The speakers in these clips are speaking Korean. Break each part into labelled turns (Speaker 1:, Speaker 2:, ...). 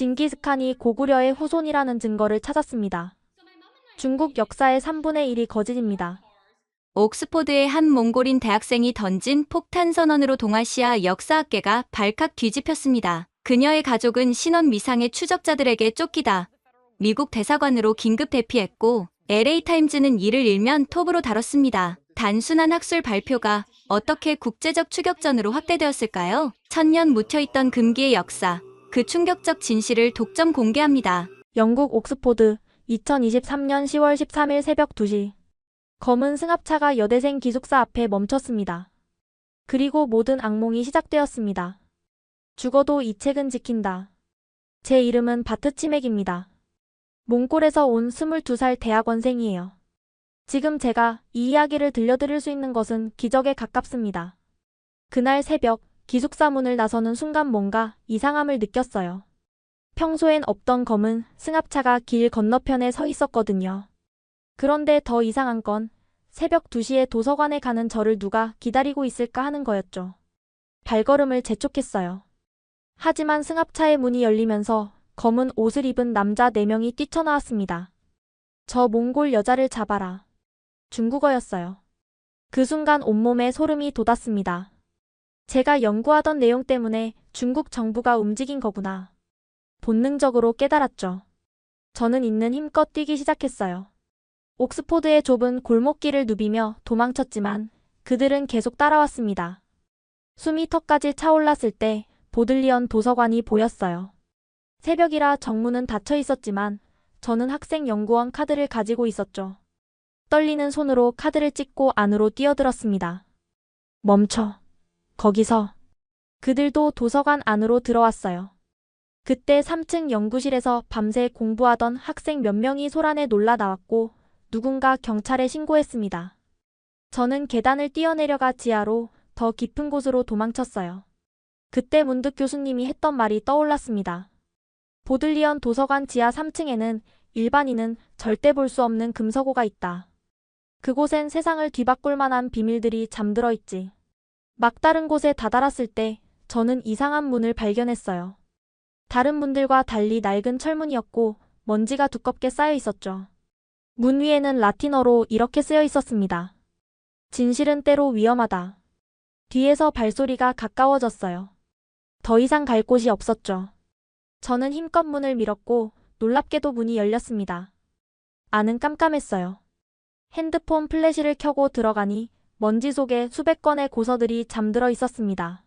Speaker 1: 징기스칸이 고구려의 후손이라는 증거를 찾았습니다. 중국 역사의 3분의 1이 거짓입니다.
Speaker 2: 옥스포드의 한 몽골인 대학생이 던진 폭탄 선언으로 동아시아 역사학계가 발칵 뒤집혔습니다. 그녀의 가족은 신원 미상의 추적자들에게 쫓기다 미국 대사관으로 긴급 대피했고 LA타임즈는 이를 일면 톱으로 다뤘습니다. 단순한 학술 발표가 어떻게 국제적 추격전으로 확대되었을까요? 천년 묻혀있던 금기의 역사, 그 충격적 진실을 독점 공개합니다.
Speaker 1: 영국 옥스포드 2023년 10월 13일 새벽 2시 검은 승합차가 여대생 기숙사 앞에 멈췄습니다. 그리고 모든 악몽이 시작되었습니다. 죽어도 이 책은 지킨다. 제 이름은 바트 치맥입니다. 몽골에서 온 22살 대학원생이에요. 지금 제가 이 이야기를 들려드릴 수 있는 것은 기적에 가깝습니다. 그날 새벽 기숙사 문을 나서는 순간 뭔가 이상함을 느꼈어요. 평소엔 없던 검은 승합차가 길 건너편에 서 있었거든요. 그런데 더 이상한 건 새벽 2시에 도서관에 가는 저를 누가 기다리고 있을까 하는 거였죠. 발걸음을 재촉했어요. 하지만 승합차의 문이 열리면서 검은 옷을 입은 남자 4명이 뛰쳐나왔습니다. 저 몽골 여자를 잡아라. 중국어였어요. 그 순간 온몸에 소름이 돋았습니다. 제가 연구하던 내용 때문에 중국 정부가 움직인 거구나. 본능적으로 깨달았죠. 저는 있는 힘껏 뛰기 시작했어요. 옥스포드의 좁은 골목길을 누비며 도망쳤지만 그들은 계속 따라왔습니다. 숨이 턱까지 차올랐을 때 보들리언 도서관이 보였어요. 새벽이라 정문은 닫혀 있었지만 저는 학생연구원 카드를 가지고 있었죠. 떨리는 손으로 카드를 찍고 안으로 뛰어들었습니다. 멈춰. 거기서. 그들도 도서관 안으로 들어왔어요. 그때 3층 연구실에서 밤새 공부하던 학생 몇 명이 소란에 놀라 나왔고 누군가 경찰에 신고했습니다. 저는 계단을 뛰어내려가 지하로 더 깊은 곳으로 도망쳤어요. 그때 문득 교수님이 했던 말이 떠올랐습니다. 보들리언 도서관 지하 3층에는 일반인은 절대 볼 수 없는 금서고가 있다. 그곳엔 세상을 뒤바꿀 만한 비밀들이 잠들어 있지. 막다른 곳에 다다랐을 때 저는 이상한 문을 발견했어요. 다른 문들과 달리 낡은 철문이었고 먼지가 두껍게 쌓여 있었죠. 문 위에는 라틴어로 이렇게 쓰여 있었습니다. 진실은 때로 위험하다. 뒤에서 발소리가 가까워졌어요. 더 이상 갈 곳이 없었죠. 저는 힘껏 문을 밀었고 놀랍게도 문이 열렸습니다. 안은 깜깜했어요. 핸드폰 플래시를 켜고 들어가니 먼지 속에 수백 건의 고서들이 잠들어 있었습니다.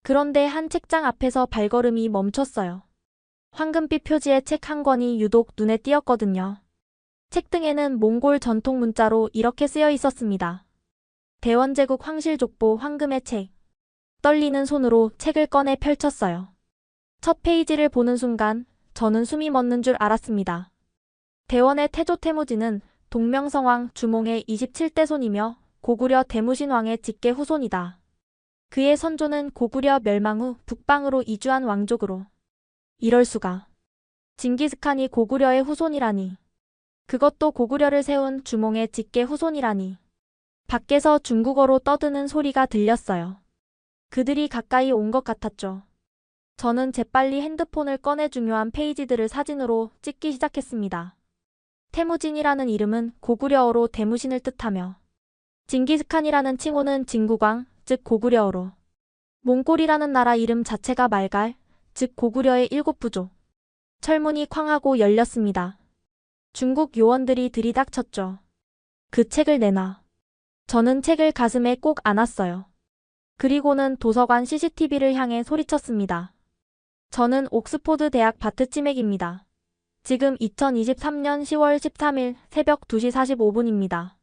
Speaker 1: 그런데 한 책장 앞에서 발걸음이 멈췄어요. 황금빛 표지의 책 한 권이 유독 눈에 띄었거든요. 책등에는 몽골 전통 문자로 이렇게 쓰여 있었습니다. 대원제국 황실족보 황금의 책. 떨리는 손으로 책을 꺼내 펼쳤어요. 첫 페이지를 보는 순간 저는 숨이 멎는 줄 알았습니다. 대원의 태조 태무진은 동명성왕 주몽의 27대 손이며 고구려 대무신왕의 직계 후손이다. 그의 선조는 고구려 멸망 후 북방으로 이주한 왕족으로. 이럴 수가. 징기스칸이 고구려의 후손이라니. 그것도 고구려를 세운 주몽의 직계 후손이라니. 밖에서 중국어로 떠드는 소리가 들렸어요. 그들이 가까이 온 것 같았죠. 저는 재빨리 핸드폰을 꺼내 중요한 페이지들을 사진으로 찍기 시작했습니다. 태무진이라는 이름은 고구려어로 대무신을 뜻하며 징기스칸이라는 칭호는 진국왕, 즉 고구려어로 몽골이라는 나라 이름 자체가 말갈, 즉 고구려의 7부족. 철문이 쾅 하고 열렸습니다. 중국 요원들이 들이닥쳤죠. 그 책을 내놔. 저는 책을 가슴에 꼭 안았어요. 그리고는 도서관 CCTV를 향해 소리쳤습니다. 저는 옥스포드 대학 바트 치맥입니다. 지금 2023년 10월 13일 새벽 2시 45분입니다.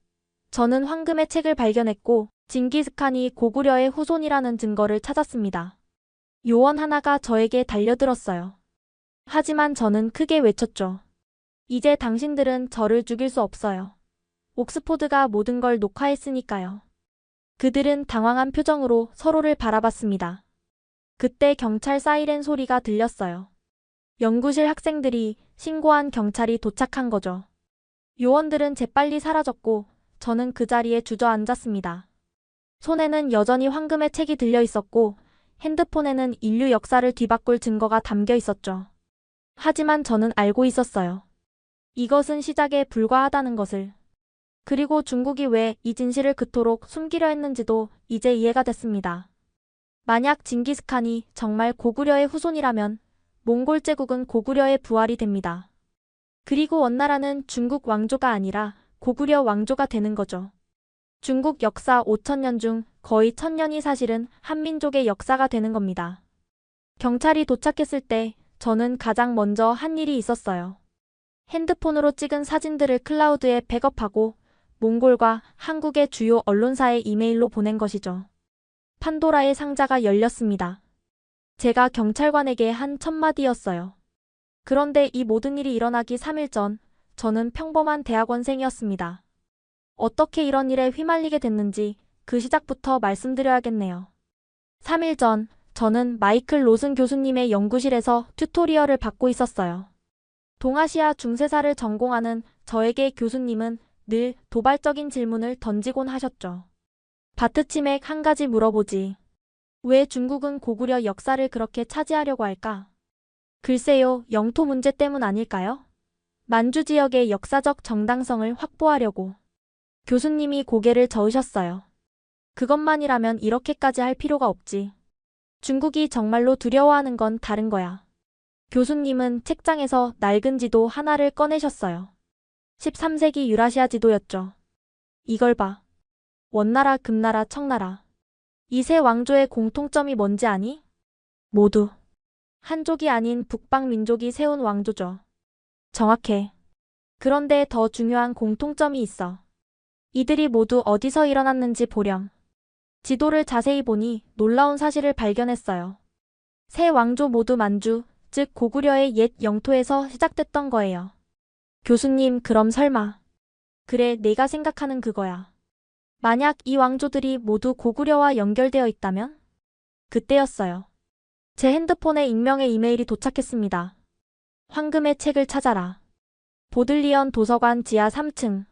Speaker 1: 저는 황금의 책을 발견했고 징기스칸이 고구려의 후손이라는 증거를 찾았습니다. 요원 하나가 저에게 달려들었어요. 하지만 저는 크게 외쳤죠. 이제 당신들은 저를 죽일 수 없어요. 옥스포드가 모든 걸 녹화했으니까요. 그들은 당황한 표정으로 서로를 바라봤습니다. 그때 경찰 사이렌 소리가 들렸어요. 연구실 학생들이 신고한 경찰이 도착한 거죠. 요원들은 재빨리 사라졌고 저는 그 자리에 주저앉았습니다. 손에는 여전히 황금의 책이 들려 있었고 핸드폰에는 인류 역사를 뒤바꿀 증거가 담겨 있었죠. 하지만 저는 알고 있었어요. 이것은 시작에 불과하다는 것을. 그리고 중국이 왜 이 진실을 그토록 숨기려 했는지도 이제 이해가 됐습니다. 만약 징기스칸이 정말 고구려의 후손이라면 몽골 제국은 고구려의 부활이 됩니다. 그리고 원나라는 중국 왕조가 아니라 고구려 왕조가 되는 거죠. 중국 역사 5,000년 중 거의 1,000년이 사실은 한민족의 역사가 되는 겁니다. 경찰이 도착했을 때 저는 가장 먼저 한 일이 있었어요. 핸드폰으로 찍은 사진들을 클라우드에 백업하고 몽골과 한국의 주요 언론사에 이메일로 보낸 것이죠. 판도라의 상자가 열렸습니다. 제가 경찰관에게 한 첫마디였어요. 그런데 이 모든 일이 일어나기 3일 전, 저는 평범한 대학원생이었습니다. 어떻게 이런 일에 휘말리게 됐는지 그 시작부터 말씀드려야겠네요. 3일 전, 저는 마이클 로슨 교수님의 연구실에서 튜토리얼을 받고 있었어요. 동아시아 중세사를 전공하는 저에게 교수님은 늘 도발적인 질문을 던지곤 하셨죠. 바트치맥 한 가지 물어보지. 왜 중국은 고구려 역사를 그렇게 차지하려고 할까? 글쎄요, 영토 문제 때문 아닐까요? 만주 지역의 역사적 정당성을 확보하려고. 교수님이 고개를 저으셨어요. 그것만이라면 이렇게까지 할 필요가 없지. 중국이 정말로 두려워하는 건 다른 거야. 교수님은 책장에서 낡은 지도 하나를 꺼내셨어요. 13세기 유라시아 지도였죠. 이걸 봐. 원나라, 금나라, 청나라. 이 세 왕조의 공통점이 뭔지 아니? 모두 한족이 아닌 북방 민족이 세운 왕조죠. 정확해. 그런데 더 중요한 공통점이 있어. 이들이 모두 어디서 일어났는지 보렴. 지도를 자세히 보니 놀라운 사실을 발견했어요. 세 왕조 모두 만주, 즉 고구려의 옛 영토에서 시작됐던 거예요. 교수님, 그럼 설마. 그래, 내가 생각하는 그거야. 만약 이 왕조들이 모두 고구려와 연결되어 있다면? 그때였어요. 제 핸드폰에 익명의 이메일이 도착했습니다. 황금의 책을 찾아라. 보들리언 도서관 지하 3층.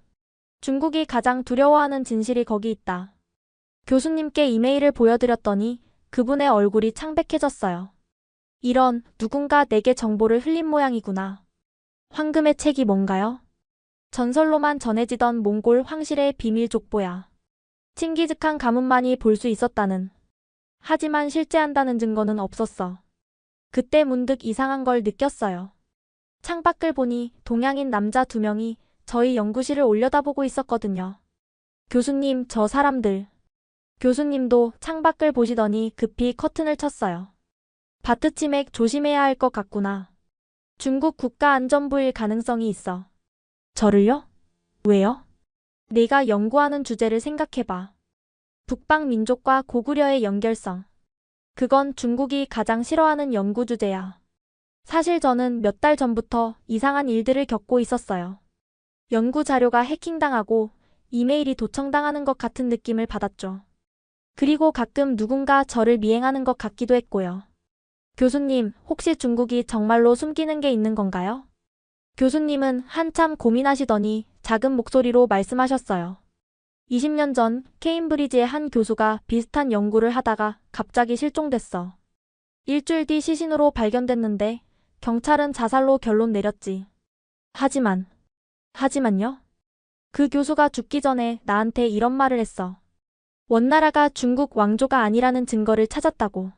Speaker 1: 중국이 가장 두려워하는 진실이 거기 있다. 교수님께 이메일을 보여드렸더니 그분의 얼굴이 창백해졌어요. 이런, 누군가 내게 정보를 흘린 모양이구나. 황금의 책이 뭔가요? 전설로만 전해지던 몽골 황실의 비밀 족보야. 칭기즈칸 가문만이 볼 수 있었다는. 하지만 실제 한다는 증거는 없었어. 그때 문득 이상한 걸 느꼈어요. 창밖을 보니 동양인 남자 2명이 저희 연구실을 올려다보고 있었거든요. 교수님, 저 사람들. 교수님도 창밖을 보시더니 급히 커튼을 쳤어요. 바트치맥 조심해야 할 것 같구나. 중국 국가안전부일 가능성이 있어. 저를요? 왜요? 네가 연구하는 주제를 생각해봐. 북방 민족과 고구려의 연결성. 그건 중국이 가장 싫어하는 연구 주제야. 사실 저는 몇 달 전부터 이상한 일들을 겪고 있었어요. 연구 자료가 해킹당하고 이메일이 도청당하는 것 같은 느낌을 받았죠. 그리고 가끔 누군가 저를 미행하는 것 같기도 했고요. 교수님, 혹시 중국이 정말로 숨기는 게 있는 건가요? 교수님은 한참 고민하시더니 작은 목소리로 말씀하셨어요. 20년 전 케임브리지의 한 교수가 비슷한 연구를 하다가 갑자기 실종됐어. 일주일 뒤 시신으로 발견됐는데 경찰은 자살로 결론 내렸지. 하지만요? 그 교수가 죽기 전에 나한테 이런 말을 했어. 원나라가 중국 왕조가 아니라는 증거를 찾았다고.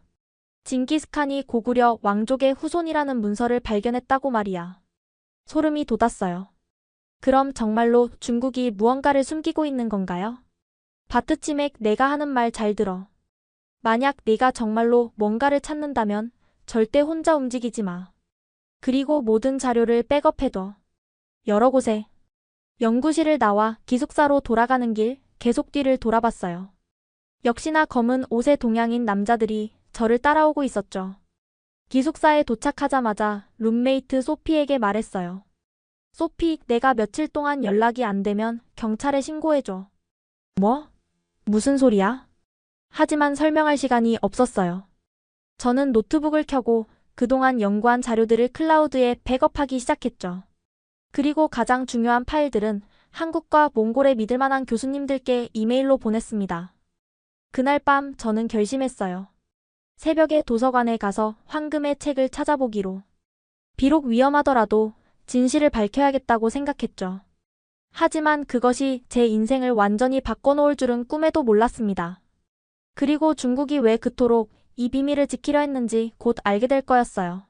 Speaker 1: 징기스칸이 고구려 왕족의 후손이라는 문서를 발견했다고 말이야. 소름이 돋았어요. 그럼 정말로 중국이 무언가를 숨기고 있는 건가요? 바트치맥, 내가 하는 말 잘 들어. 만약 네가 정말로 뭔가를 찾는다면 절대 혼자 움직이지 마. 그리고 모든 자료를 백업해둬. 여러 곳에. 연구실을 나와 기숙사로 돌아가는 길 계속 뒤를 돌아봤어요. 역시나 검은 옷의 동양인 남자들이 저를 따라오고 있었죠. 기숙사에 도착하자마자 룸메이트 소피에게 말했어요. 소피, 내가 며칠 동안 연락이 안 되면 경찰에 신고해줘. 뭐? 무슨 소리야? 하지만 설명할 시간이 없었어요. 저는 노트북을 켜고 그동안 연구한 자료들을 클라우드에 백업하기 시작했죠. 그리고 가장 중요한 파일들은 한국과 몽골의 믿을만한 교수님들께 이메일로 보냈습니다. 그날 밤 저는 결심했어요. 새벽에 도서관에 가서 황금의 책을 찾아보기로. 비록 위험하더라도 진실을 밝혀야겠다고 생각했죠. 하지만 그것이 제 인생을 완전히 바꿔놓을 줄은 꿈에도 몰랐습니다. 그리고 중국이 왜 그토록 이 비밀을 지키려 했는지 곧 알게 될 거였어요.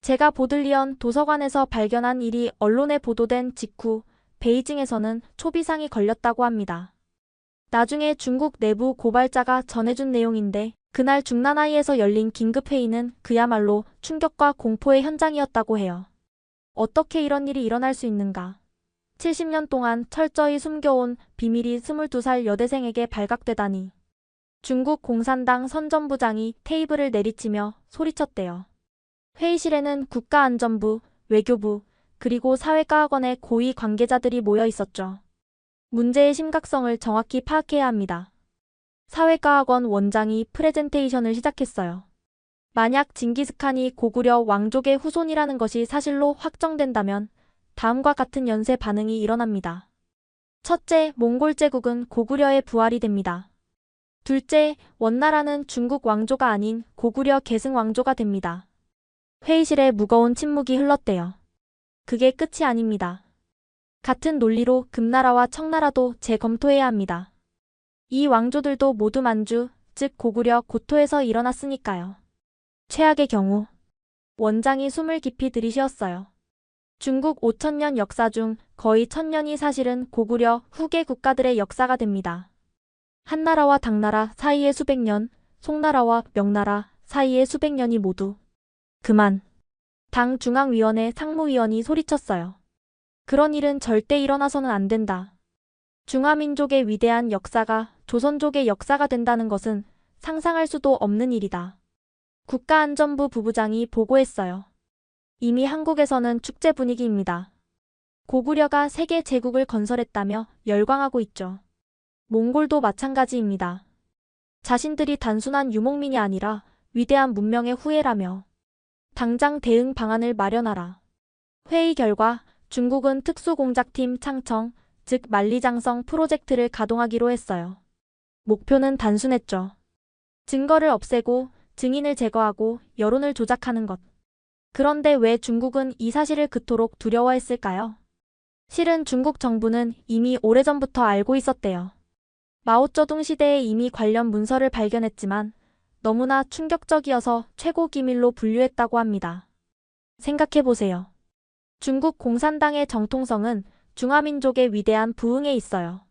Speaker 1: 제가 보들리언 도서관에서 발견한 일이 언론에 보도된 직후 베이징에서는 초비상이 걸렸다고 합니다. 나중에 중국 내부 고발자가 전해준 내용인데 그날 중난하이에서 열린 긴급회의는 그야말로 충격과 공포의 현장이었다고 해요. 어떻게 이런 일이 일어날 수 있는가? 70년 동안 철저히 숨겨온 비밀이 22살 여대생에게 발각되다니. 중국 공산당 선전부장이 테이블을 내리치며 소리쳤대요. 회의실에는 국가안전부, 외교부, 그리고 사회과학원의 고위 관계자들이 모여 있었죠. 문제의 심각성을 정확히 파악해야 합니다. 사회과학원 원장이 프레젠테이션을 시작했어요. 만약 징기스칸이 고구려 왕족의 후손이라는 것이 사실로 확정된다면 다음과 같은 연쇄 반응이 일어납니다. 첫째, 몽골 제국은 고구려의 부활이 됩니다. 둘째, 원나라는 중국 왕조가 아닌 고구려 계승 왕조가 됩니다. 회의실에 무거운 침묵이 흘렀대요. 그게 끝이 아닙니다. 같은 논리로 금나라와 청나라도 재검토해야 합니다. 이 왕조들도 모두 만주, 즉 고구려 고토에서 일어났으니까요. 최악의 경우, 원장이 숨을 깊이 들이쉬었어요. 중국 5천년 역사 중 거의 1000년이 사실은 고구려 후계 국가들의 역사가 됩니다. 한나라와 당나라 사이의 수백 년, 송나라와 명나라 사이의 수백 년이 모두 그만. 당 중앙위원회 상무위원이 소리쳤어요. 그런 일은 절대 일어나서는 안 된다. 중화민족의 위대한 역사가 조선족의 역사가 된다는 것은 상상할 수도 없는 일이다. 국가안전부 부부장이 보고했어요. 이미 한국에서는 축제 분위기입니다. 고구려가 세계 제국을 건설했다며 열광하고 있죠. 몽골도 마찬가지입니다. 자신들이 단순한 유목민이 아니라 위대한 문명의 후예라며 당장 대응 방안을 마련하라. 회의 결과 중국은 특수공작팀 창청, 즉 만리장성 프로젝트를 가동하기로 했어요. 목표는 단순했죠. 증거를 없애고 증인을 제거하고 여론을 조작하는 것. 그런데 왜 중국은 이 사실을 그토록 두려워했을까요? 실은 중국 정부는 이미 오래전부터 알고 있었대요. 마오쩌둥 시대에 이미 관련 문서를 발견했지만 너무나 충격적이어서 최고 기밀로 분류했다고 합니다. 생각해보세요. 중국 공산당의 정통성은 중화민족의 위대한 부흥에 있어요.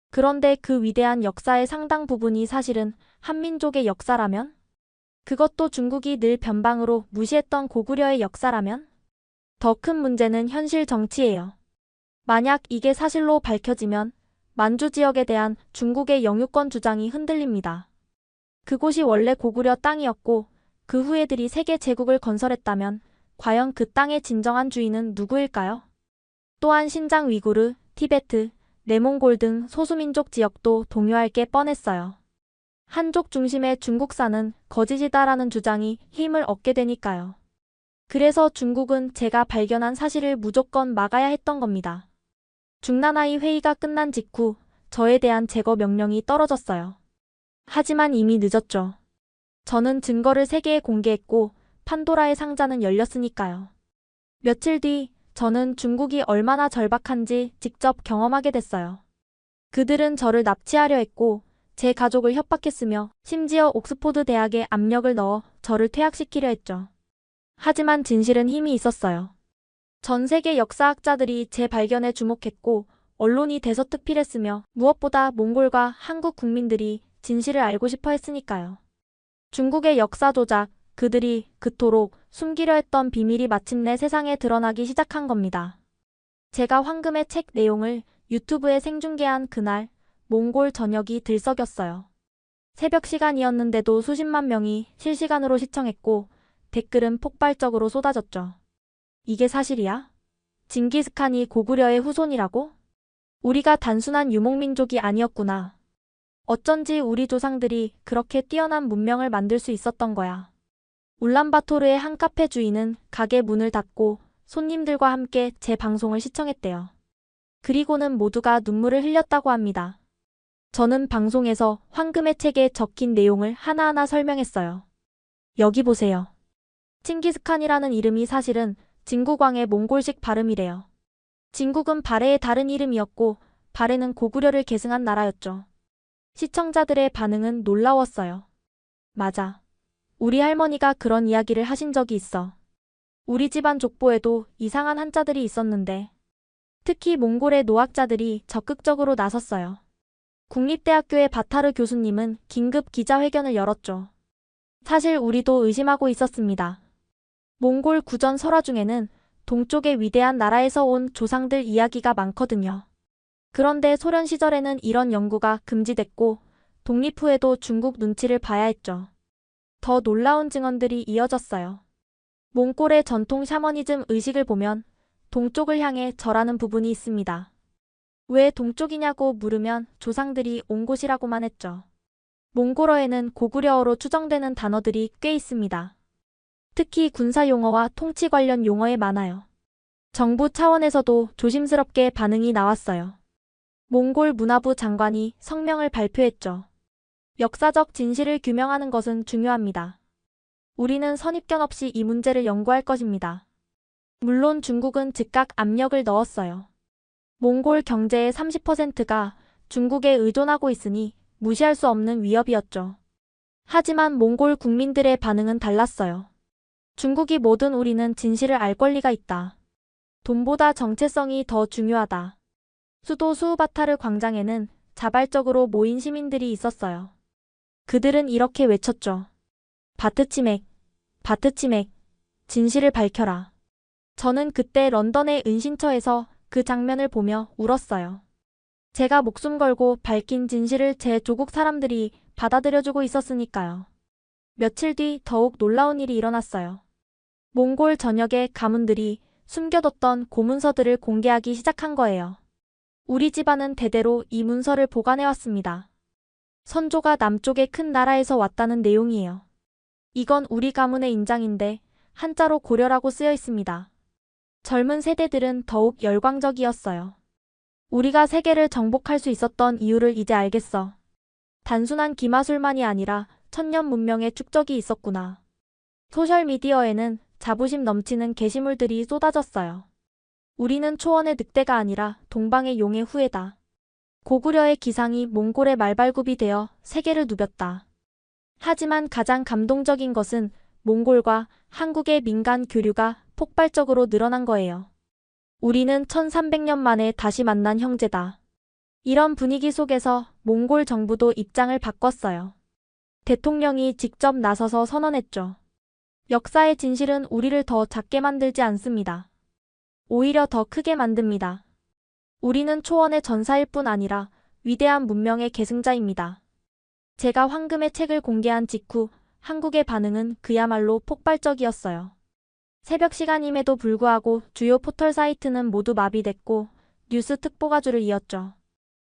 Speaker 1: 그런데 그 위대한 역사의 상당 부분이 사실은 한민족의 역사라면? 그것도 중국이 늘 변방으로 무시했던 고구려의 역사라면? 더 큰 문제는 현실 정치예요. 만약 이게 사실로 밝혀지면 만주 지역에 대한 중국의 영유권 주장이 흔들립니다. 그곳이 원래 고구려 땅이었고 그 후예들이 세계 제국을 건설했다면 과연 그 땅의 진정한 주인은 누구일까요? 또한 신장 위구르, 티베트, 내몽골 등 소수민족 지역도 동요할 게 뻔했어요. 한족 중심의 중국사는 거짓이다라는 주장이 힘을 얻게 되니까요. 그래서 중국은 제가 발견한 사실을 무조건 막아야 했던 겁니다. 중난하이 회의가 끝난 직후 저에 대한 제거 명령이 떨어졌어요. 하지만 이미 늦었죠. 저는 증거를 세계에 공개했고 판도라의 상자는 열렸으니까요. 며칠 뒤 저는 중국이 얼마나 절박한지 직접 경험하게 됐어요. 그들은 저를 납치하려 했고 제 가족을 협박했으며 심지어 옥스포드 대학에 압력을 넣어 저를 퇴학시키려 했죠. 하지만 진실은 힘이 있었어요. 전 세계 역사학자들이 제 발견에 주목했고 언론이 대서특필했으며 무엇보다 몽골과 한국 국민들이 진실을 알고 싶어 했으니까요. 중국의 역사 조작, 그들이 그토록 숨기려 했던 비밀이 마침내 세상에 드러나기 시작한 겁니다. 제가 황금의 책 내용을 유튜브에 생중계한 그날 몽골 전역이 들썩였어요. 새벽 시간이었는데도 수십만 명이 실시간으로 시청했고 댓글은 폭발적으로 쏟아졌죠. 이게 사실이야? 징기스칸이 고구려의 후손이라고? 우리가 단순한 유목민족이 아니었구나. 어쩐지 우리 조상들이 그렇게 뛰어난 문명을 만들 수 있었던 거야. 울란바토르의 한 카페 주인은 가게 문을 닫고 손님들과 함께 제 방송을 시청했대요. 그리고는 모두가 눈물을 흘렸다고 합니다. 저는 방송에서 황금의 책에 적힌 내용을 하나하나 설명했어요. 여기 보세요. 칭기스칸이라는 이름이 사실은 진국왕의 몽골식 발음이래요. 진국은 발해의 다른 이름이었고 발해는 고구려를 계승한 나라였죠. 시청자들의 반응은 놀라웠어요. 맞아. 우리 할머니가 그런 이야기를 하신 적이 있어. 우리 집안 족보에도 이상한 한자들이 있었는데 특히 몽골의 노학자들이 적극적으로 나섰어요. 국립대학교의 바타르 교수님은 긴급 기자회견을 열었죠. 사실 우리도 의심하고 있었습니다. 몽골 구전 설화 중에는 동쪽의 위대한 나라에서 온 조상들 이야기가 많거든요. 그런데 소련 시절에는 이런 연구가 금지됐고 독립 후에도 중국 눈치를 봐야 했죠. 더 놀라운 증언들이 이어졌어요. 몽골의 전통 샤머니즘 의식을 보면 동쪽을 향해 절하는 부분이 있습니다. 왜 동쪽이냐고 물으면 조상들이 온 곳이라고만 했죠. 몽골어에는 고구려어로 추정되는 단어들이 꽤 있습니다. 특히 군사 용어와 통치 관련 용어에 많아요. 정부 차원에서도 조심스럽게 반응이 나왔어요. 몽골 문화부 장관이 성명을 발표했죠. 역사적 진실을 규명하는 것은 중요합니다. 우리는 선입견 없이 이 문제를 연구할 것입니다. 물론 중국은 즉각 압력을 넣었어요. 몽골 경제의 30%가 중국에 의존하고 있으니 무시할 수 없는 위협이었죠. 하지만 몽골 국민들의 반응은 달랐어요. 중국이 뭐든 우리는 진실을 알 권리가 있다. 돈보다 정체성이 더 중요하다. 수도 수우바타르 광장에는 자발적으로 모인 시민들이 있었어요. 그들은 이렇게 외쳤죠. 바트치맥, 바트치맥, 진실을 밝혀라. 저는 그때 런던의 은신처에서 그 장면을 보며 울었어요. 제가 목숨 걸고 밝힌 진실을 제 조국 사람들이 받아들여주고 있었으니까요. 며칠 뒤 더욱 놀라운 일이 일어났어요. 몽골 전역의 가문들이 숨겨뒀던 고문서들을 공개하기 시작한 거예요. 우리 집안은 대대로 이 문서를 보관해왔습니다. 선조가 남쪽의 큰 나라에서 왔다는 내용이에요. 이건 우리 가문의 인장인데 한자로 고려라고 쓰여 있습니다. 젊은 세대들은 더욱 열광적이었어요. 우리가 세계를 정복할 수 있었던 이유를 이제 알겠어. 단순한 기마술만이 아니라 천년 문명의 축적이 있었구나. 소셜미디어에는 자부심 넘치는 게시물들이 쏟아졌어요. 우리는 초원의 늑대가 아니라 동방의 용의 후예다. 고구려의 기상이 몽골의 말발굽이 되어 세계를 누볐다. 하지만 가장 감동적인 것은 몽골과 한국의 민간 교류가 폭발적으로 늘어난 거예요. 우리는 1300년 만에 다시 만난 형제다. 이런 분위기 속에서 몽골 정부도 입장을 바꿨어요. 대통령이 직접 나서서 선언했죠. 역사의 진실은 우리를 더 작게 만들지 않습니다. 오히려 더 크게 만듭니다. 우리는 초원의 전사일 뿐 아니라 위대한 문명의 계승자입니다. 제가 황금의 책을 공개한 직후 한국의 반응은 그야말로 폭발적이었어요. 새벽 시간임에도 불구하고 주요 포털 사이트는 모두 마비됐고 뉴스 특보가 줄을 이었죠.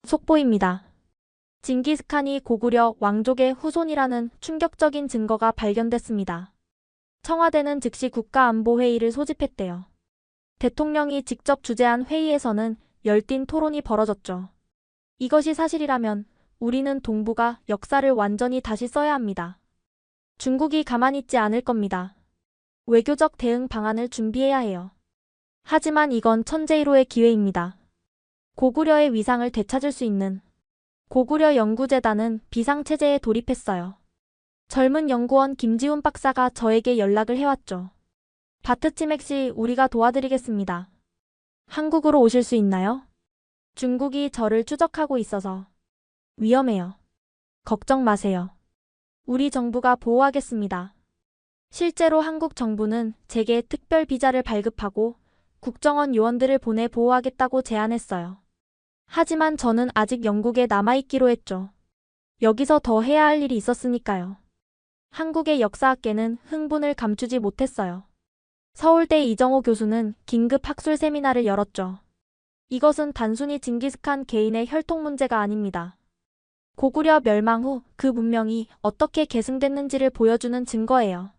Speaker 1: 속보입니다. 징기스칸이 고구려 왕족의 후손이라는 충격적인 증거가 발견됐습니다. 청와대는 즉시 국가안보회의를 소집했대요. 대통령이 직접 주재한 회의에서는 열띤 토론이 벌어졌죠. 이것이 사실이라면 우리는 동북아 역사를 완전히 다시 써야 합니다. 중국이 가만히 있지 않을 겁니다. 외교적 대응 방안을 준비해야 해요. 하지만 이건 천재일호의 기회입니다. 고구려의 위상을 되찾을 수 있는 고구려 연구재단은 비상체제에 돌입했어요. 젊은 연구원 김지훈 박사가 저에게 연락을 해왔죠. 바트치맥 씨, 우리가 도와드리겠습니다. 한국으로 오실 수 있나요? 중국이 저를 추적하고 있어서 위험해요. 걱정 마세요. 우리 정부가 보호하겠습니다. 실제로 한국 정부는 제게 특별 비자를 발급하고 국정원 요원들을 보내 보호하겠다고 제안했어요. 하지만 저는 아직 영국에 남아있기로 했죠. 여기서 더 해야 할 일이 있었으니까요. 한국의 역사학계는 흥분을 감추지 못했어요. 서울대 이정호 교수는 긴급 학술 세미나를 열었죠. 이것은 단순히 징기스칸 개인의 혈통 문제가 아닙니다. 고구려 멸망 후 그 문명이 어떻게 계승됐는지를 보여주는 증거예요.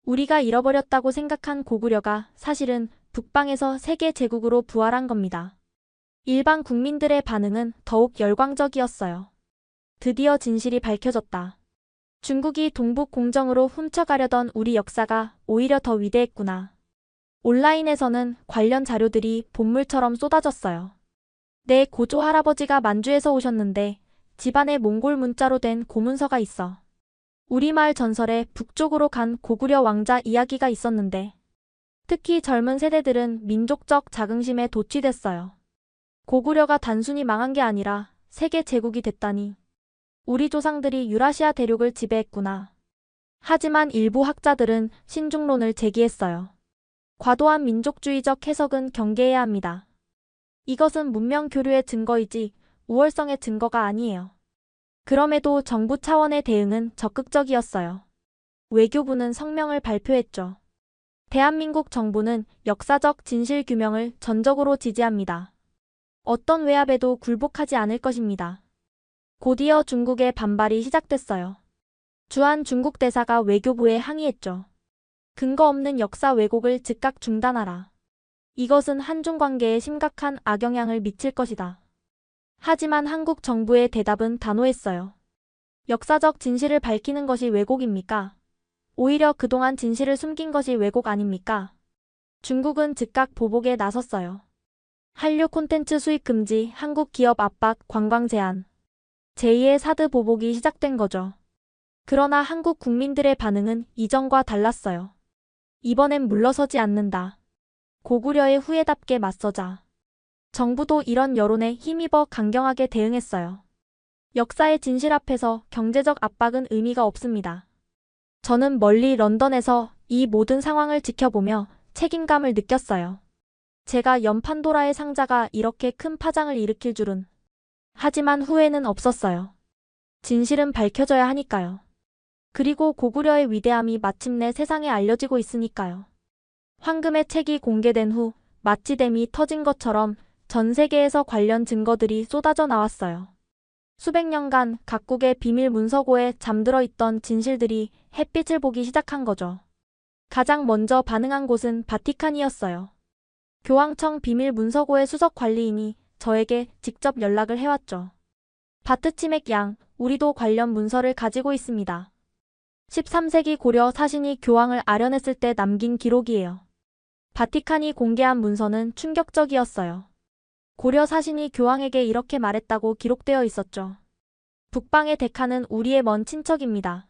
Speaker 1: 우리가 잃어버렸다고 생각한 고구려가 사실은 북방에서 세계 제국으로 부활한 겁니다. 일반 국민들의 반응은 더욱 열광적이었어요. 드디어 진실이 밝혀졌다. 중국이 동북 공정으로 훔쳐가려던 우리 역사가 오히려 더 위대했구나. 온라인에서는 관련 자료들이 본물처럼 쏟아졌어요. 내 고조 할아버지가 만주에서 오셨는데 집안에 몽골 문자로 된 고문서가 있어. 우리 마을 전설에 북쪽으로 간 고구려 왕자 이야기가 있었는데 특히 젊은 세대들은 민족적 자긍심에 도취됐어요. 고구려가 단순히 망한 게 아니라 세계 제국이 됐다니. 우리 조상들이 유라시아 대륙을 지배했구나. 하지만 일부 학자들은 신중론을 제기했어요. 과도한 민족주의적 해석은 경계해야 합니다. 이것은 문명 교류의 증거이지 우월성의 증거가 아니에요. 그럼에도 정부 차원의 대응은 적극적이었어요. 외교부는 성명을 발표했죠. 대한민국 정부는 역사적 진실 규명을 전적으로 지지합니다. 어떤 외압에도 굴복하지 않을 것입니다. 곧이어 중국의 반발이 시작됐어요. 주한 중국 대사가 외교부에 항의했죠. 근거 없는 역사 왜곡을 즉각 중단하라. 이것은 한중 관계에 심각한 악영향을 미칠 것이다. 하지만 한국 정부의 대답은 단호했어요. 역사적 진실을 밝히는 것이 왜곡입니까? 오히려 그동안 진실을 숨긴 것이 왜곡 아닙니까? 중국은 즉각 보복에 나섰어요. 한류 콘텐츠 수입 금지, 한국 기업 압박, 관광 제한. 제2의 사드 보복이 시작된 거죠. 그러나 한국 국민들의 반응은 이전과 달랐어요. 이번엔 물러서지 않는다. 고구려의 후예답게 맞서자. 정부도 이런 여론에 힘입어 강경하게 대응했어요. 역사의 진실 앞에서 경제적 압박은 의미가 없습니다. 저는 멀리 런던에서 이 모든 상황을 지켜보며 책임감을 느꼈어요. 제가 연 판도라의 상자가 이렇게 큰 파장을 일으킬 줄은. 하지만 후회는 없었어요. 진실은 밝혀져야 하니까요. 그리고 고구려의 위대함이 마침내 세상에 알려지고 있으니까요. 황금의 책이 공개된 후 마치 댐이 터진 것처럼 전 세계에서 관련 증거들이 쏟아져 나왔어요. 수백 년간 각국의 비밀 문서고에 잠들어 있던 진실들이 햇빛을 보기 시작한 거죠. 가장 먼저 반응한 곳은 바티칸이었어요. 교황청 비밀 문서고의 수석 관리인이 저에게 직접 연락을 해왔죠. 바트치맥 양, 우리도 관련 문서를 가지고 있습니다. 13세기 고려 사신이 교황을 아련했을 때 남긴 기록이에요. 바티칸이 공개한 문서는 충격적이었어요. 고려 사신이 교황에게 이렇게 말했다고 기록되어 있었죠. 북방의 데칸은 우리의 먼 친척입니다.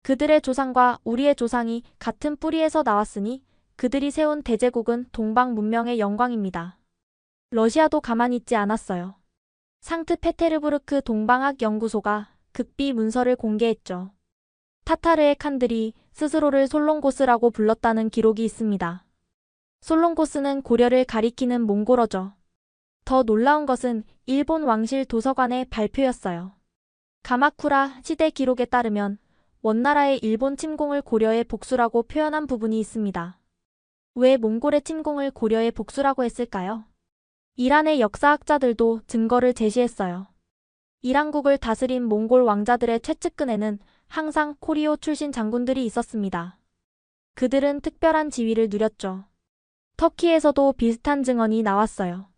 Speaker 1: 그들의 조상과 우리의 조상이 같은 뿌리에서 나왔으니 그들이 세운 대제국은 동방 문명의 영광입니다. 러시아도 가만히 있지 않았어요. 상트페테르부르크 동방학 연구소가 극비 문서를 공개했죠. 타타르의 칸들이 스스로를 솔롱고스라고 불렀다는 기록이 있습니다. 솔롱고스는 고려를 가리키는 몽골어죠. 더 놀라운 것은 일본 왕실 도서관의 발표였어요. 가마쿠라 시대 기록에 따르면 원나라의 일본 침공을 고려의 복수라고 표현한 부분이 있습니다. 왜 몽골의 침공을 고려의 복수라고 했을까요? 이란의 역사학자들도 증거를 제시했어요. 이란국을 다스린 몽골 왕자들의 최측근에는 항상 코리오 출신 장군들이 있었습니다. 그들은 특별한 지위를 누렸죠. 터키에서도 비슷한 증언이 나왔어요.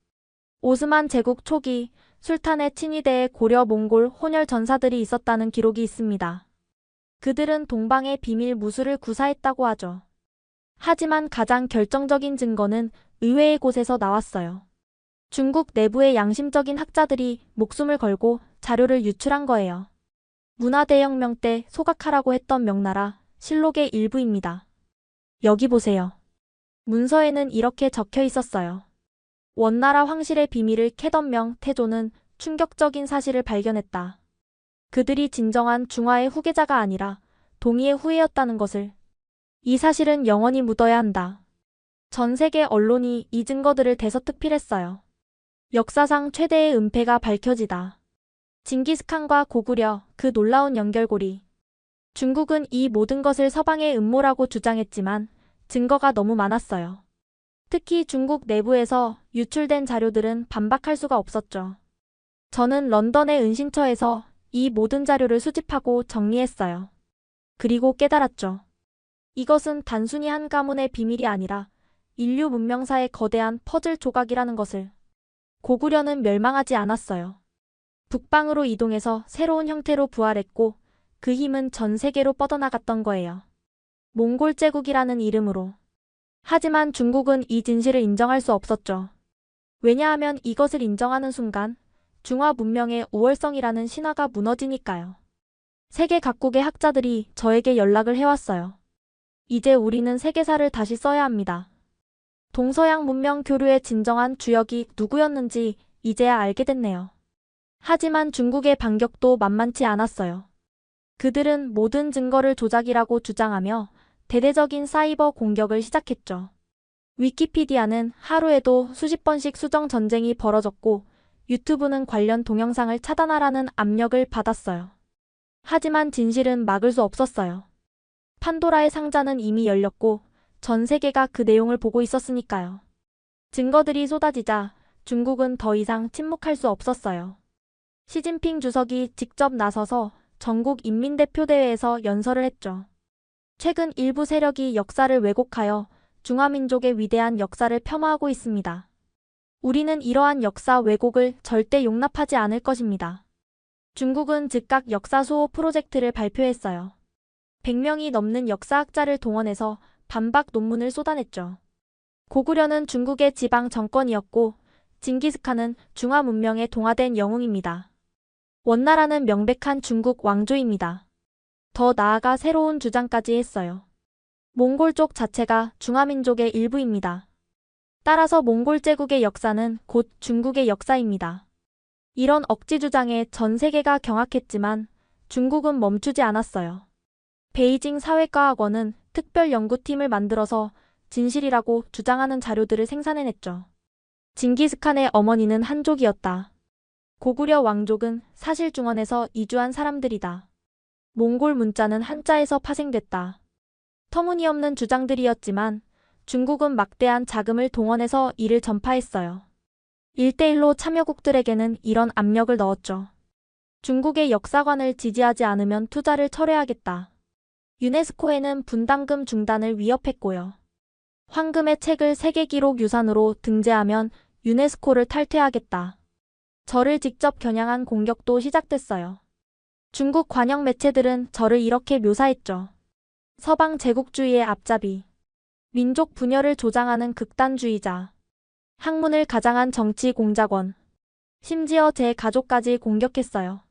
Speaker 1: 오스만 제국 초기 술탄의 친위대에 고려 몽골 혼혈 전사들이 있었다는 기록이 있습니다. 그들은 동방의 비밀 무술을 구사했다고 하죠. 하지만 가장 결정적인 증거는 의외의 곳에서 나왔어요. 중국 내부의 양심적인 학자들이 목숨을 걸고 자료를 유출한 거예요. 문화대혁명 때 소각하라고 했던 명나라 실록의 일부입니다. 여기 보세요. 문서에는 이렇게 적혀 있었어요. 원나라 황실의 비밀을 캐던 명 태조는 충격적인 사실을 발견했다. 그들이 진정한 중화의 후계자가 아니라 동의의 후예였다는 것을. 이 사실은 영원히 묻어야 한다. 전 세계 언론이 이 증거들을 대서특필했어요. 역사상 최대의 은폐가 밝혀지다. 징기스칸과 고구려, 그 놀라운 연결고리. 중국은 이 모든 것을 서방의 음모라고 주장했지만 증거가 너무 많았어요. 특히 중국 내부에서 유출된 자료들은 반박할 수가 없었죠. 저는 런던의 은신처에서 이 모든 자료를 수집하고 정리했어요. 그리고 깨달았죠. 이것은 단순히 한 가문의 비밀이 아니라 인류 문명사의 거대한 퍼즐 조각이라는 것을. 고구려는 멸망하지 않았어요. 북방으로 이동해서 새로운 형태로 부활했고 그 힘은 전 세계로 뻗어나갔던 거예요. 몽골 제국이라는 이름으로. 하지만 중국은 이 진실을 인정할 수 없었죠. 왜냐하면 이것을 인정하는 순간 중화 문명의 우월성이라는 신화가 무너지니까요. 세계 각국의 학자들이 저에게 연락을 해왔어요. 이제 우리는 세계사를 다시 써야 합니다. 동서양 문명 교류의 진정한 주역이 누구였는지 이제야 알게 됐네요. 하지만 중국의 반격도 만만치 않았어요. 그들은 모든 증거를 조작이라고 주장하며 대대적인 사이버 공격을 시작했죠. 위키피디아는 하루에도 수십 번씩 수정 전쟁이 벌어졌고 유튜브는 관련 동영상을 차단하라는 압력을 받았어요. 하지만 진실은 막을 수 없었어요. 판도라의 상자는 이미 열렸고 전 세계가 그 내용을 보고 있었으니까요. 증거들이 쏟아지자 중국은 더 이상 침묵할 수 없었어요. 시진핑 주석이 직접 나서서 전국 인민대표대회에서 연설을 했죠. 최근 일부 세력이 역사를 왜곡하여 중화민족의 위대한 역사를 폄하하고 있습니다. 우리는 이러한 역사 왜곡을 절대 용납하지 않을 것입니다. 중국은 즉각 역사 수호 프로젝트를 발표했어요. 100명이 넘는 역사학자를 동원해서 반박 논문을 쏟아냈죠. 고구려는 중국의 지방 정권이었고 징기스칸은 중화 문명에 동화된 영웅입니다. 원나라는 명백한 중국 왕조입니다. 더 나아가 새로운 주장까지 했어요. 몽골족 자체가 중화민족의 일부입니다. 따라서 몽골 제국의 역사는 곧 중국의 역사입니다. 이런 억지 주장에 전 세계가 경악했지만 중국은 멈추지 않았어요. 베이징 사회과학원은 특별 연구팀을 만들어서 진실이라고 주장하는 자료들을 생산해냈죠. 징기스칸의 어머니는 한족이었다. 고구려 왕족은 사실 중원에서 이주한 사람들이다. 몽골 문자는 한자에서 파생됐다. 터무니없는 주장들이었지만 중국은 막대한 자금을 동원해서 이를 전파했어요. 1대1로 참여국들에게는 이런 압력을 넣었죠. 중국의 역사관을 지지하지 않으면 투자를 철회하겠다. 유네스코에는 분담금 중단을 위협했고요. 황금의 책을 세계기록 유산으로 등재하면 유네스코를 탈퇴하겠다. 저를 직접 겨냥한 공격도 시작됐어요. 중국 관영 매체들은 저를 이렇게 묘사했죠. 서방 제국주의의 앞잡이. 민족 분열을 조장하는 극단주의자. 학문을 가장한 정치 공작원. 심지어 제 가족까지 공격했어요.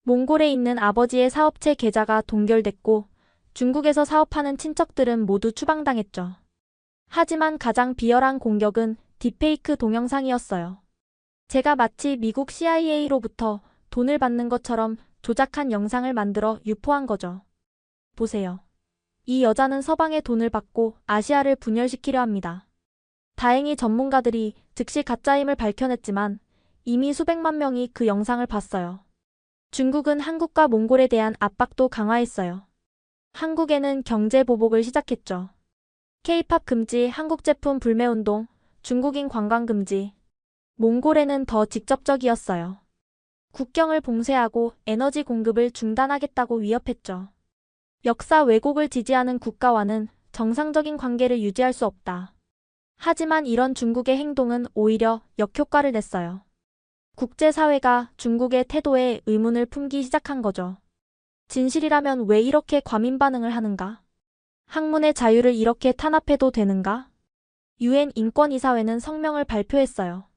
Speaker 1: 몽골에 있는 아버지의 사업체 계좌가 동결됐고 중국에서 사업하는 친척들은 모두 추방당했죠. 하지만 가장 비열한 공격은 딥페이크 동영상이었어요. 제가 마치 미국 CIA로부터 돈을 받는 것처럼 조작한 영상을 만들어 유포한 거죠. 보세요. 이 여자는 서방의 돈을 받고 아시아를 분열시키려 합니다. 다행히 전문가들이 즉시 가짜임을 밝혀냈지만 이미 수백만 명이 그 영상을 봤어요. 중국은 한국과 몽골에 대한 압박도 강화했어요. 한국에는 경제 보복을 시작했죠. K-팝 금지, 한국 제품 불매운동, 중국인 관광 금지. 몽골에는 더 직접적이었어요. 국경을 봉쇄하고 에너지 공급을 중단하겠다고 위협했죠. 역사 왜곡을 지지하는 국가와는 정상적인 관계를 유지할 수 없다. 하지만 이런 중국의 행동은 오히려 역효과를 냈어요. 국제사회가 중국의 태도에 의문을 품기 시작한 거죠. 진실이라면 왜 이렇게 과민 반응을 하는가? 학문의 자유를 이렇게 탄압해도 되는가? UN 인권이사회는 성명을 발표했어요.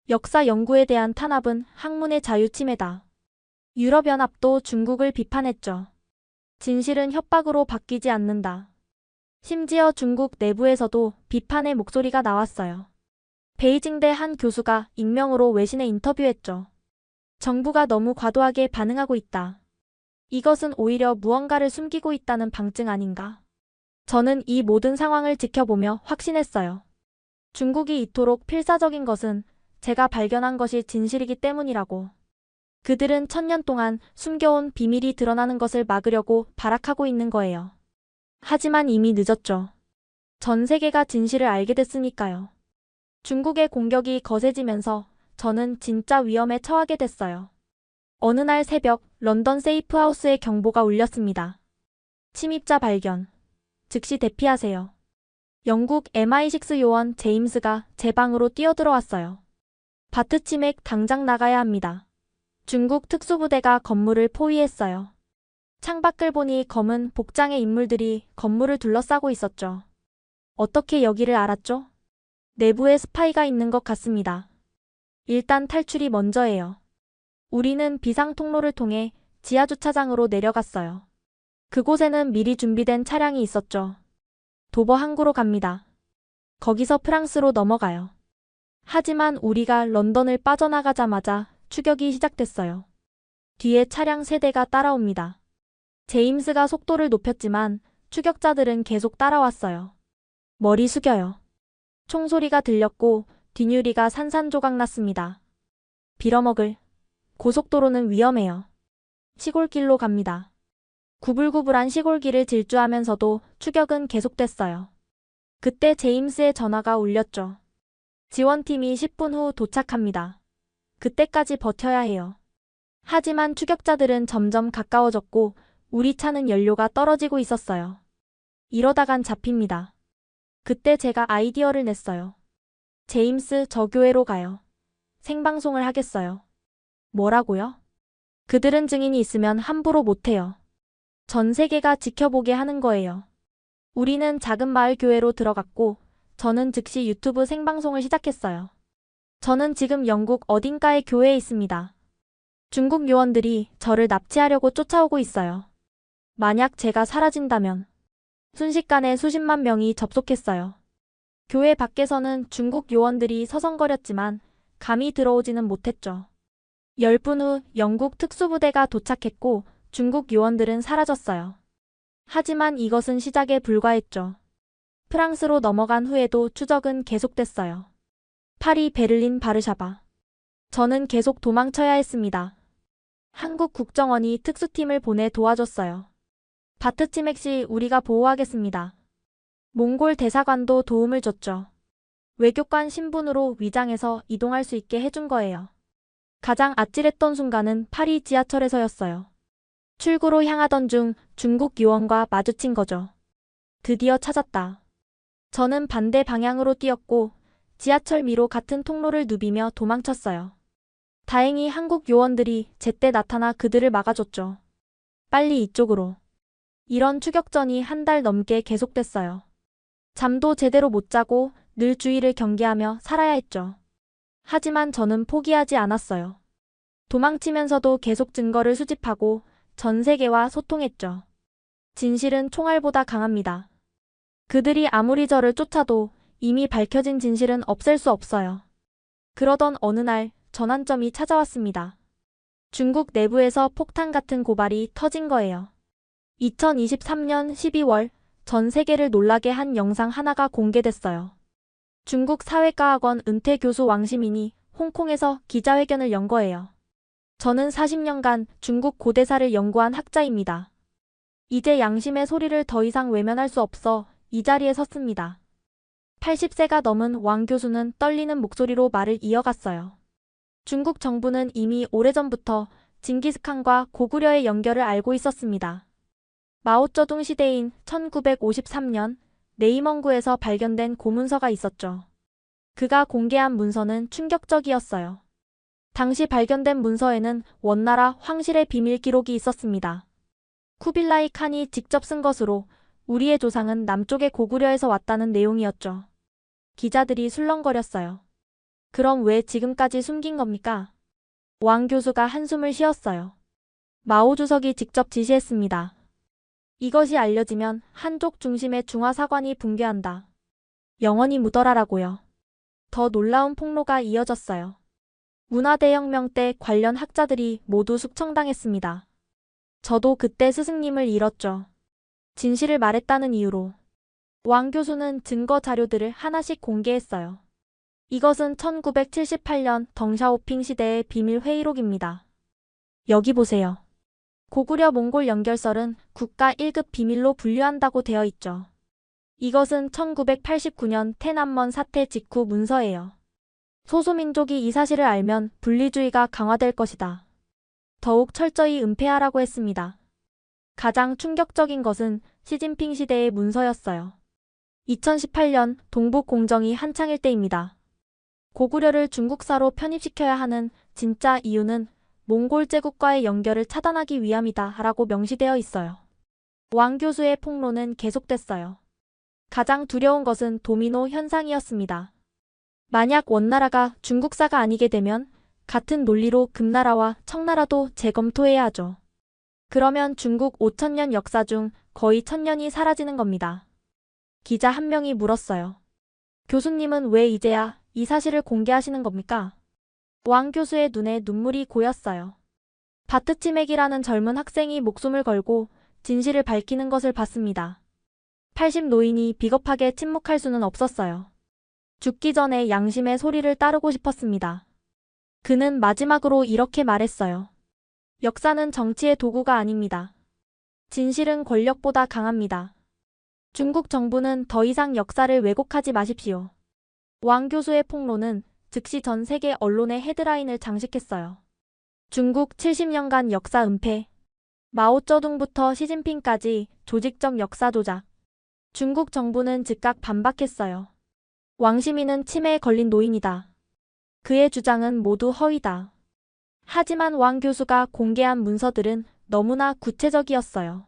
Speaker 1: 역사 연구에 대한 탄압은 학문의 자유 침해다. 유럽연합도 중국을 비판했죠. 진실은 협박으로 바뀌지 않는다. 심지어 중국 내부에서도 비판의 목소리가 나왔어요. 베이징대 한 교수가 익명으로 외신에 인터뷰했죠. 정부가 너무 과도하게 반응하고 있다. 이것은 오히려 무언가를 숨기고 있다는 방증 아닌가? 저는 이 모든 상황을 지켜보며 확신했어요. 중국이 이토록 필사적인 것은 제가 발견한 것이 진실이기 때문이라고. 그들은 1000년 동안 숨겨온 비밀이 드러나는 것을 막으려고 발악하고 있는 거예요. 하지만 이미 늦었죠. 전 세계가 진실을 알게 됐으니까요. 중국의 공격이 거세지면서 저는 진짜 위험에 처하게 됐어요. 어느 날 새벽 런던 세이프하우스의 경보가 울렸습니다. 침입자 발견. 즉시 대피하세요. 영국 MI6 요원 제임스가 제 방으로 뛰어들어왔어요. 바트치맥 당장 나가야 합니다. 중국 특수부대가 건물을 포위했어요. 창밖을 보니 검은 복장의 인물들이 건물을 둘러싸고 있었죠. 어떻게 여기를 알았죠? 내부에 스파이가 있는 것 같습니다. 일단 탈출이 먼저예요. 우리는 비상 통로를 통해 지하 주차장으로 내려갔어요. 그곳에는 미리 준비된 차량이 있었죠. 도버 항구로 갑니다. 거기서 프랑스로 넘어가요. 하지만 우리가 런던을 빠져나가자마자 추격이 시작됐어요. 뒤에 차량 3대가 따라옵니다. 제임스가 속도를 높였지만 추격자들은 계속 따라왔어요. 머리 숙여요. 총소리가 들렸고 뒷유리가 산산조각 났습니다. 빌어먹을. 고속도로는 위험해요. 시골길로 갑니다. 구불구불한 시골길을 질주하면서도 추격은 계속됐어요. 그때 제임스의 전화가 울렸죠. 지원팀이 10분 후 도착합니다. 그때까지 버텨야 해요. 하지만 추격자들은 점점 가까워졌고 우리 차는 연료가 떨어지고 있었어요. 이러다간 잡힙니다. 그때 제가 아이디어를 냈어요. 제임스, 저 교회로 가요. 생방송을 하겠어요. 뭐라고요? 그들은 증인이 있으면 함부로 못해요. 전 세계가 지켜보게 하는 거예요. 우리는 작은 마을 교회로 들어갔고 저는 즉시 유튜브 생방송을 시작했어요. 저는 지금 영국 어딘가의 교회에 있습니다. 중국 요원들이 저를 납치하려고 쫓아오고 있어요. 만약 제가 사라진다면 순식간에 수십만 명이 접속했어요. 교회 밖에서는 중국 요원들이 서성거렸지만 감히 들어오지는 못했죠. 10분 후 영국 특수부대가 도착했고 중국 요원들은 사라졌어요. 하지만 이것은 시작에 불과했죠. 프랑스로 넘어간 후에도 추적은 계속됐어요. 파리, 베를린, 바르샤바. 저는 계속 도망쳐야 했습니다. 한국 국정원이 특수팀을 보내 도와줬어요. 바트치맥 씨, 우리가 보호하겠습니다. 몽골 대사관도 도움을 줬죠. 외교관 신분으로 위장해서 이동할 수 있게 해준 거예요. 가장 아찔했던 순간은 파리 지하철에서였어요. 출구로 향하던 중 중국 요원과 마주친 거죠. 드디어 찾았다. 저는 반대 방향으로 뛰었고 지하철 미로 같은 통로를 누비며 도망쳤어요. 다행히 한국 요원들이 제때 나타나 그들을 막아줬죠. 빨리 이쪽으로. 이런 추격전이 1달 넘게 계속됐어요. 잠도 제대로 못 자고 늘 주의를 경계하며 살아야 했죠. 하지만 저는 포기하지 않았어요. 도망치면서도 계속 증거를 수집하고 전 세계와 소통했죠. 진실은 총알보다 강합니다. 그들이 아무리 저를 쫓아도 이미 밝혀진 진실은 없앨 수 없어요. 그러던 어느 날 전환점이 찾아왔습니다. 중국 내부에서 폭탄 같은 고발이 터진 거예요. 2023년 12월 전 세계를 놀라게 한 영상 하나가 공개됐어요. 중국 사회과학원 은퇴 교수 왕시민이 홍콩에서 기자회견을 연 거예요. 저는 40년간 중국 고대사를 연구한 학자입니다. 이제 양심의 소리를 더 이상 외면할 수 없어 이 자리에 섰습니다. 80세가 넘은 왕 교수는 떨리는 목소리로 말을 이어갔어요. 중국 정부는 이미 오래전부터 징기스칸과 고구려의 연결을 알고 있었습니다. 마오쩌둥 시대인 1953년 네이멍구에서 발견된 고문서가 있었죠. 그가 공개한 문서는 충격적이었어요. 당시 발견된 문서에는 원나라 황실의 비밀 기록이 있었습니다. 쿠빌라이 칸이 직접 쓴 것으로 우리의 조상은 남쪽의 고구려에서 왔다는 내용이었죠. 기자들이 술렁거렸어요. 그럼 왜 지금까지 숨긴 겁니까? 왕 교수가 한숨을 쉬었어요. 마오 주석이 직접 지시했습니다. 이것이 알려지면 한족 중심의 중화사관이 붕괴한다. 영원히 묻어라라고요. 더 놀라운 폭로가 이어졌어요. 문화대혁명 때 관련 학자들이 모두 숙청당했습니다. 저도 그때 스승님을 잃었죠. 진실을 말했다는 이유로. 왕 교수는 증거 자료들을 하나씩 공개했어요. 이것은 1978년 덩샤오핑 시대의 비밀 회의록입니다. 여기 보세요. 고구려 몽골 연결설은 국가 1급 비밀로 분류한다고 되어 있죠. 이것은 1989년 테난먼 사태 직후 문서예요. 소수민족이 이 사실을 알면 분리주의가 강화될 것이다. 더욱 철저히 은폐하라고 했습니다. 가장 충격적인 것은 시진핑 시대의 문서였어요. 2018년 동북 공정이 한창일 때입니다. 고구려를 중국사로 편입시켜야 하는 진짜 이유는 몽골 제국과의 연결을 차단하기 위함이다 라고 명시되어 있어요. 왕 교수의 폭로는 계속됐어요. 가장 두려운 것은 도미노 현상이었습니다. 만약 원나라가 중국사가 아니게 되면 같은 논리로 금나라와 청나라도 재검토해야 하죠. 그러면 중국 5천년 역사 중 거의 1,000년이 사라지는 겁니다. 기자 한 명이 물었어요. 교수님은 왜 이제야 이 사실을 공개하시는 겁니까? 왕 교수의 눈에 눈물이 고였어요. 바트치맥이라는 젊은 학생이 목숨을 걸고 진실을 밝히는 것을 봤습니다. 80 노인이 비겁하게 침묵할 수는 없었어요. 죽기 전에 양심의 소리를 따르고 싶었습니다. 그는 마지막으로 이렇게 말했어요. 역사는 정치의 도구가 아닙니다. 진실은 권력보다 강합니다. 중국 정부는 더 이상 역사를 왜곡하지 마십시오. 왕 교수의 폭로는 즉시 전 세계 언론의 헤드라인을 장식했어요. 중국 70년간 역사 은폐. 마오쩌둥부터 시진핑까지 조직적 역사 조작. 중국 정부는 즉각 반박했어요. 왕시민은 치매에 걸린 노인이다. 그의 주장은 모두 허위다. 하지만 왕 교수가 공개한 문서들은 너무나 구체적이었어요.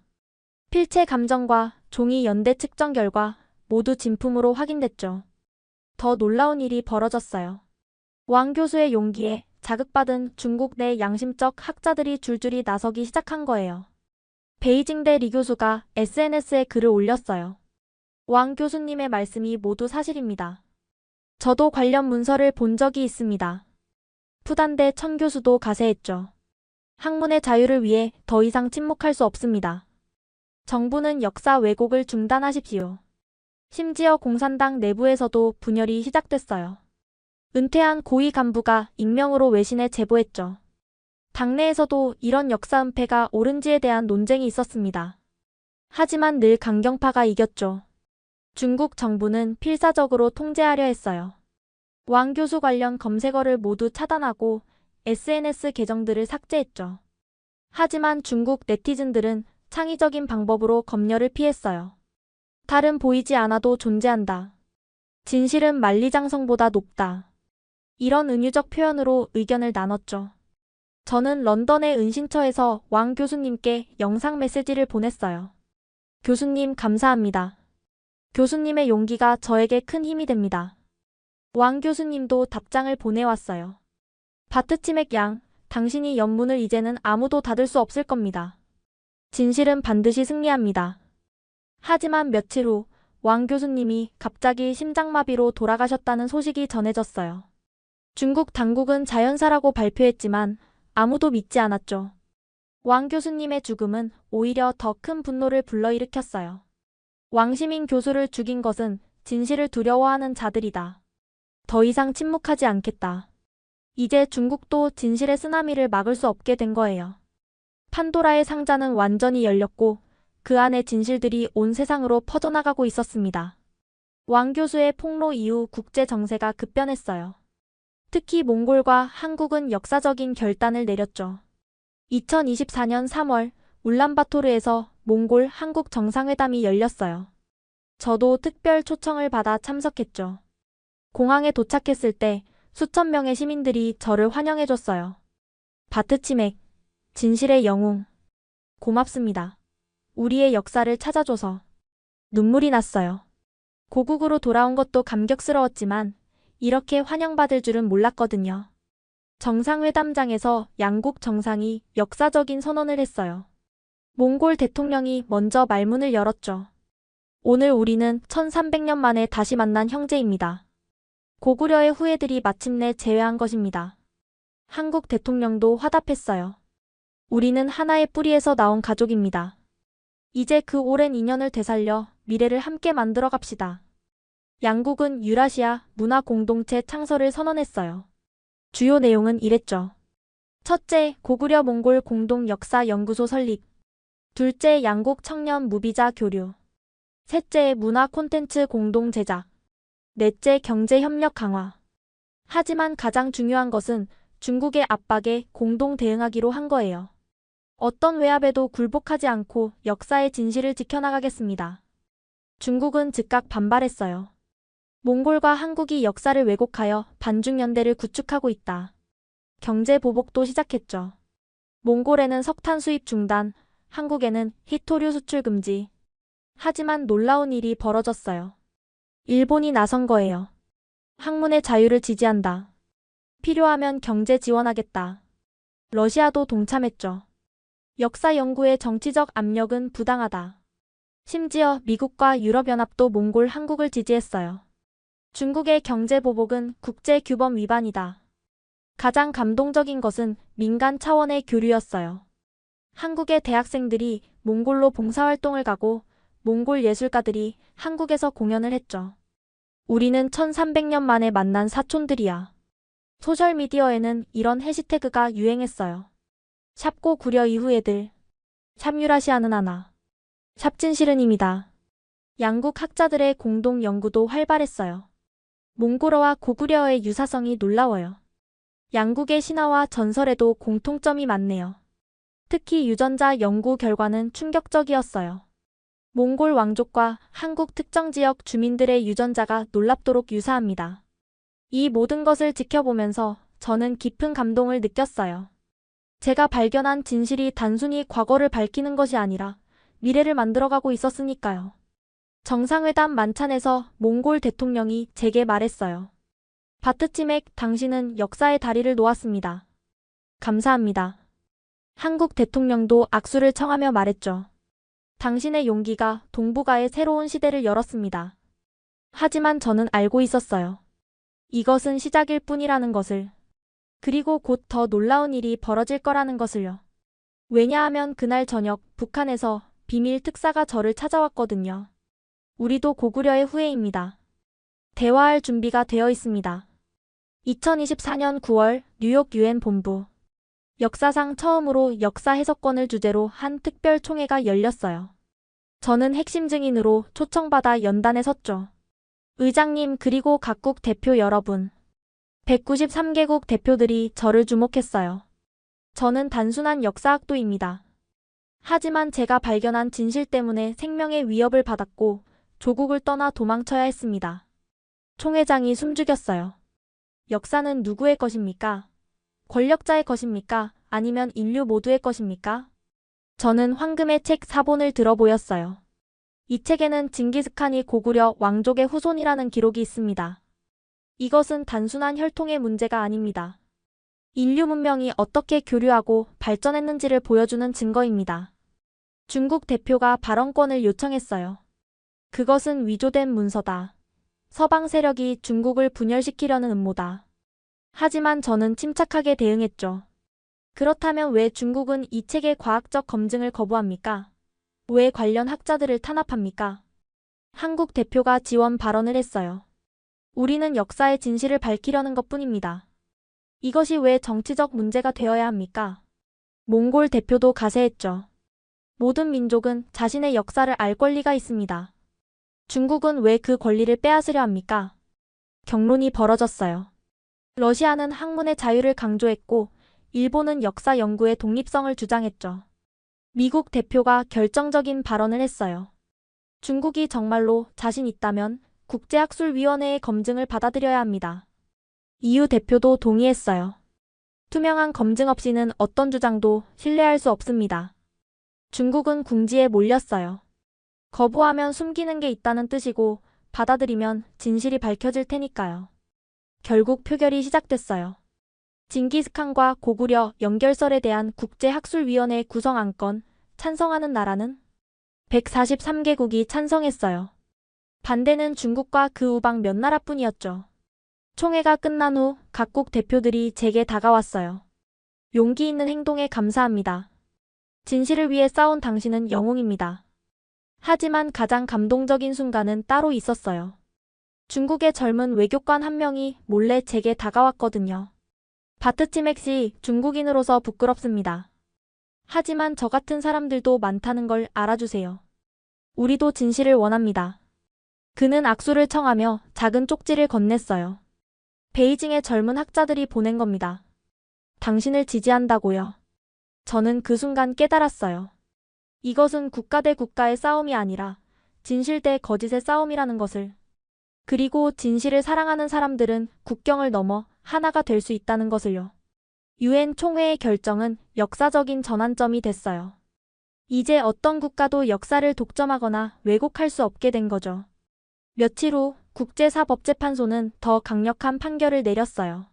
Speaker 1: 필체 감정과 종이 연대 측정 결과 모두 진품으로 확인됐죠. 더 놀라운 일이 벌어졌어요. 왕 교수의 용기에 자극받은 중국 내 양심적 학자들이 줄줄이 나서기 시작한 거예요. 베이징대 리 교수가 SNS에 글을 올렸어요. 왕 교수님의 말씀이 모두 사실입니다. 저도 관련 문서를 본 적이 있습니다. 푸단대 천 교수도 가세했죠. 학문의 자유를 위해 더 이상 침묵할 수 없습니다. 정부는 역사 왜곡을 중단하십시오. 심지어 공산당 내부에서도 분열이 시작됐어요. 은퇴한 고위 간부가 익명으로 외신에 제보했죠. 당내에서도 이런 역사 은폐가 옳은지에 대한 논쟁이 있었습니다. 하지만 늘 강경파가 이겼죠. 중국 정부는 필사적으로 통제하려 했어요. 왕 교수 관련 검색어를 모두 차단하고 SNS 계정들을 삭제했죠. 하지만 중국 네티즌들은 창의적인 방법으로 검열을 피했어요. 달은 보이지 않아도 존재한다. 진실은 만리장성보다 높다. 이런 은유적 표현으로 의견을 나눴죠. 저는 런던의 은신처에서 왕 교수님께 영상 메시지를 보냈어요. 교수님 감사합니다. 교수님의 용기가 저에게 큰 힘이 됩니다. 왕 교수님도 답장을 보내왔어요. 바트치맥 양, 당신이 연문을 이제는 아무도 닫을 수 없을 겁니다. 진실은 반드시 승리합니다. 하지만 며칠 후 왕 교수님이 갑자기 심장마비로 돌아가셨다는 소식이 전해졌어요. 중국 당국은 자연사라고 발표했지만 아무도 믿지 않았죠. 왕 교수님의 죽음은 오히려 더 큰 분노를 불러일으켰어요. 왕시민 교수를 죽인 것은 진실을 두려워하는 자들이다. 더 이상 침묵하지 않겠다. 이제 중국도 진실의 쓰나미를 막을 수 없게 된 거예요. 판도라의 상자는 완전히 열렸고 그 안의 진실들이 온 세상으로 퍼져나가고 있었습니다. 왕 교수의 폭로 이후 국제 정세가 급변했어요. 특히 몽골과 한국은 역사적인 결단을 내렸죠. 2024년 3월 울란바토르에서 몽골 한국 정상회담이 열렸어요. 저도 특별 초청을 받아 참석했죠. 공항에 도착했을 때 수천 명의 시민들이 저를 환영해줬어요. 바트치맥, 진실의 영웅. 고맙습니다. 우리의 역사를 찾아줘서. 눈물이 났어요. 고국으로 돌아온 것도 감격스러웠지만 이렇게 환영받을 줄은 몰랐거든요. 정상회담장에서 양국 정상이 역사적인 선언을 했어요. 몽골 대통령이 먼저 말문을 열었죠. 오늘 우리는 1300년 만에 다시 만난 형제입니다. 고구려의 후예들이 마침내 제외한 것입니다. 한국 대통령도 화답했어요. 우리는 하나의 뿌리에서 나온 가족입니다. 이제 그 오랜 인연을 되살려 미래를 함께 만들어 갑시다. 양국은 유라시아 문화 공동체 창설을 선언했어요. 주요 내용은 이랬죠. 첫째, 고구려 몽골 공동 역사 연구소 설립. 둘째, 양국 청년 무비자 교류. 셋째, 문화 콘텐츠 공동 제작. 넷째, 경제 협력 강화. 하지만 가장 중요한 것은 중국의 압박에 공동 대응하기로 한 거예요. 어떤 외압에도 굴복하지 않고 역사의 진실을 지켜나가겠습니다. 중국은 즉각 반발했어요. 몽골과 한국이 역사를 왜곡하여 반중연대를 구축하고 있다. 경제 보복도 시작했죠. 몽골에는 석탄 수입 중단, 한국에는 히토류 수출 금지. 하지만 놀라운 일이 벌어졌어요. 일본이 나선 거예요. 학문의 자유를 지지한다. 필요하면 경제 지원하겠다. 러시아도 동참했죠. 역사 연구의 정치적 압력은 부당하다. 심지어 미국과 유럽연합도 몽골 한국을 지지했어요. 중국의 경제 보복은 국제 규범 위반이다. 가장 감동적인 것은 민간 차원의 교류였어요. 한국의 대학생들이 몽골로 봉사활동을 가고 몽골 예술가들이 한국에서 공연을 했죠. 우리는 1300년 만에 만난 사촌들이야. 소셜미디어에는 이런 해시태그가 유행했어요. 샵고 구려 이후 애들. 샵유라시아는 하나. 샵진실은입니다. 양국 학자들의 공동 연구도 활발했어요. 몽골어와 고구려어의 유사성이 놀라워요. 양국의 신화와 전설에도 공통점이 많네요. 특히 유전자 연구 결과는 충격적이었어요. 몽골 왕족과 한국 특정 지역 주민들의 유전자가 놀랍도록 유사합니다. 이 모든 것을 지켜보면서 저는 깊은 감동을 느꼈어요. 제가 발견한 진실이 단순히 과거를 밝히는 것이 아니라 미래를 만들어가고 있었으니까요. 정상회담 만찬에서 몽골 대통령이 제게 말했어요. 바트치맥, 당신은 역사의 다리를 놓았습니다. 감사합니다. 한국 대통령도 악수를 청하며 말했죠. 당신의 용기가 동북아의 새로운 시대를 열었습니다. 하지만 저는 알고 있었어요. 이것은 시작일 뿐이라는 것을. 그리고 곧 더 놀라운 일이 벌어질 거라는 것을요. 왜냐하면 그날 저녁 북한에서 비밀 특사가 저를 찾아왔거든요. 우리도 고구려의 후예입니다. 대화할 준비가 되어 있습니다. 2024년 9월 뉴욕 유엔 본부. 역사상 처음으로 역사 해석권을 주제로 한 특별 총회가 열렸어요. 저는 핵심 증인으로 초청받아 연단에 섰죠. 의장님 그리고 각국 대표 여러분. 193개국 대표들이 저를 주목했어요. 저는 단순한 역사학도입니다. 하지만 제가 발견한 진실 때문에 생명의 위협을 받았고 조국을 떠나 도망쳐야 했습니다. 총회장이 숨죽였어요. 역사는 누구의 것입니까? 권력자의 것입니까? 아니면 인류 모두의 것입니까? 저는 황금의 책 4본을 들어 보였어요. 이 책에는 징기스칸이 고구려 왕족의 후손이라는 기록이 있습니다. 이것은 단순한 혈통의 문제가 아닙니다. 인류 문명이 어떻게 교류하고 발전했는지를 보여주는 증거입니다. 중국 대표가 발언권을 요청했어요. 그것은 위조된 문서다. 서방 세력이 중국을 분열시키려는 음모다. 하지만 저는 침착하게 대응했죠. 그렇다면 왜 중국은 이 책의 과학적 검증을 거부합니까? 왜 관련 학자들을 탄압합니까? 한국 대표가 지원 발언을 했어요. 우리는 역사의 진실을 밝히려는 것뿐입니다. 이것이 왜 정치적 문제가 되어야 합니까? 몽골 대표도 가세했죠. 모든 민족은 자신의 역사를 알 권리가 있습니다. 중국은 왜 그 권리를 빼앗으려 합니까? 경론이 벌어졌어요. 러시아는 학문의 자유를 강조했고 일본은 역사 연구의 독립성을 주장했죠. 미국 대표가 결정적인 발언을 했어요. 중국이 정말로 자신 있다면 국제학술위원회의 검증을 받아들여야 합니다. EU 대표도 동의했어요. 투명한 검증 없이는 어떤 주장도 신뢰할 수 없습니다. 중국은 궁지에 몰렸어요. 거부하면 숨기는 게 있다는 뜻이고 받아들이면 진실이 밝혀질 테니까요. 결국 표결이 시작됐어요. 징기스칸과 고구려 연결설에 대한 국제학술위원회 구성 안건 찬성하는 나라는 143개국이 찬성했어요. 반대는 중국과 그 우방 몇 나라뿐이었죠. 총회가 끝난 후 각국 대표들이 제게 다가왔어요. 용기 있는 행동에 감사합니다. 진실을 위해 싸운 당신은 영웅입니다. 하지만 가장 감동적인 순간은 따로 있었어요. 중국의 젊은 외교관 한 명이 몰래 제게 다가왔거든요. 바트치맥 씨, 중국인으로서 부끄럽습니다. 하지만 저 같은 사람들도 많다는 걸 알아주세요. 우리도 진실을 원합니다. 그는 악수를 청하며 작은 쪽지를 건넸어요. 베이징의 젊은 학자들이 보낸 겁니다. 당신을 지지한다고요. 저는 그 순간 깨달았어요. 이것은 국가 대 국가의 싸움이 아니라 진실 대 거짓의 싸움이라는 것을. 그리고 진실을 사랑하는 사람들은 국경을 넘어 하나가 될 수 있다는 것을요. 유엔 총회의 결정은 역사적인 전환점이 됐어요. 이제 어떤 국가도 역사를 독점하거나 왜곡할 수 없게 된 거죠. 며칠 후 국제사법재판소는 더 강력한 판결을 내렸어요.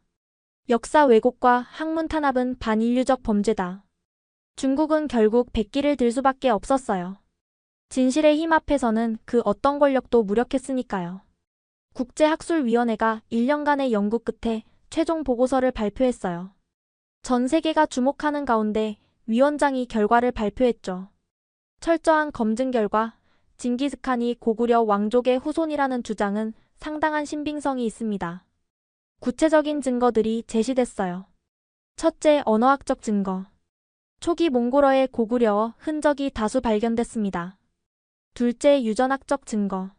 Speaker 1: 역사 왜곡과 학문 탄압은 반인류적 범죄다. 중국은 결국 백기를 들 수밖에 없었어요. 진실의 힘 앞에서는 그 어떤 권력도 무력했으니까요. 국제학술위원회가 1년간의 연구 끝에 최종 보고서를 발표했어요. 전 세계가 주목하는 가운데 위원장이 결과를 발표했죠. 철저한 검증 결과 징기스칸이 고구려 왕족의 후손이라는 주장은 상당한 신빙성이 있습니다. 구체적인 증거들이 제시됐어요. 첫째, 언어학적 증거. 초기 몽골어의 고구려어 흔적이 다수 발견됐습니다. 둘째, 유전학적 증거.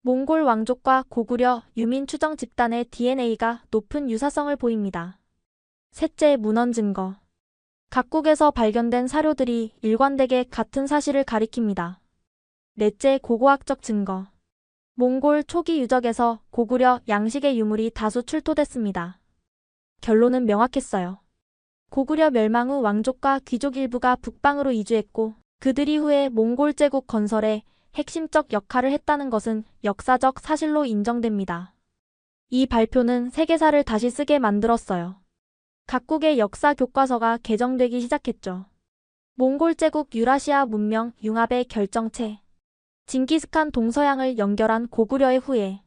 Speaker 1: 몽골 왕족과 고구려 유민 추정 집단의 DNA가 높은 유사성을 보입니다. 셋째, 문헌 증거. 각국에서 발견된 사료들이 일관되게 같은 사실을 가리킵니다. 넷째, 고고학적 증거. 몽골 초기 유적에서 고구려 양식의 유물이 다수 출토됐습니다. 결론은 명확했어요. 고구려 멸망 후 왕족과 귀족 일부가 북방으로 이주했고 그들이 후에 몽골 제국 건설에 핵심적 역할을 했다는 것은 역사적 사실로 인정됩니다. 이 발표는 세계사를 다시 쓰게 만들었어요. 각국의 역사 교과서가 개정되기 시작했죠. 몽골 제국 유라시아 문명 융합의 결정체. 징기스칸 동서양을 연결한 고구려의 후예.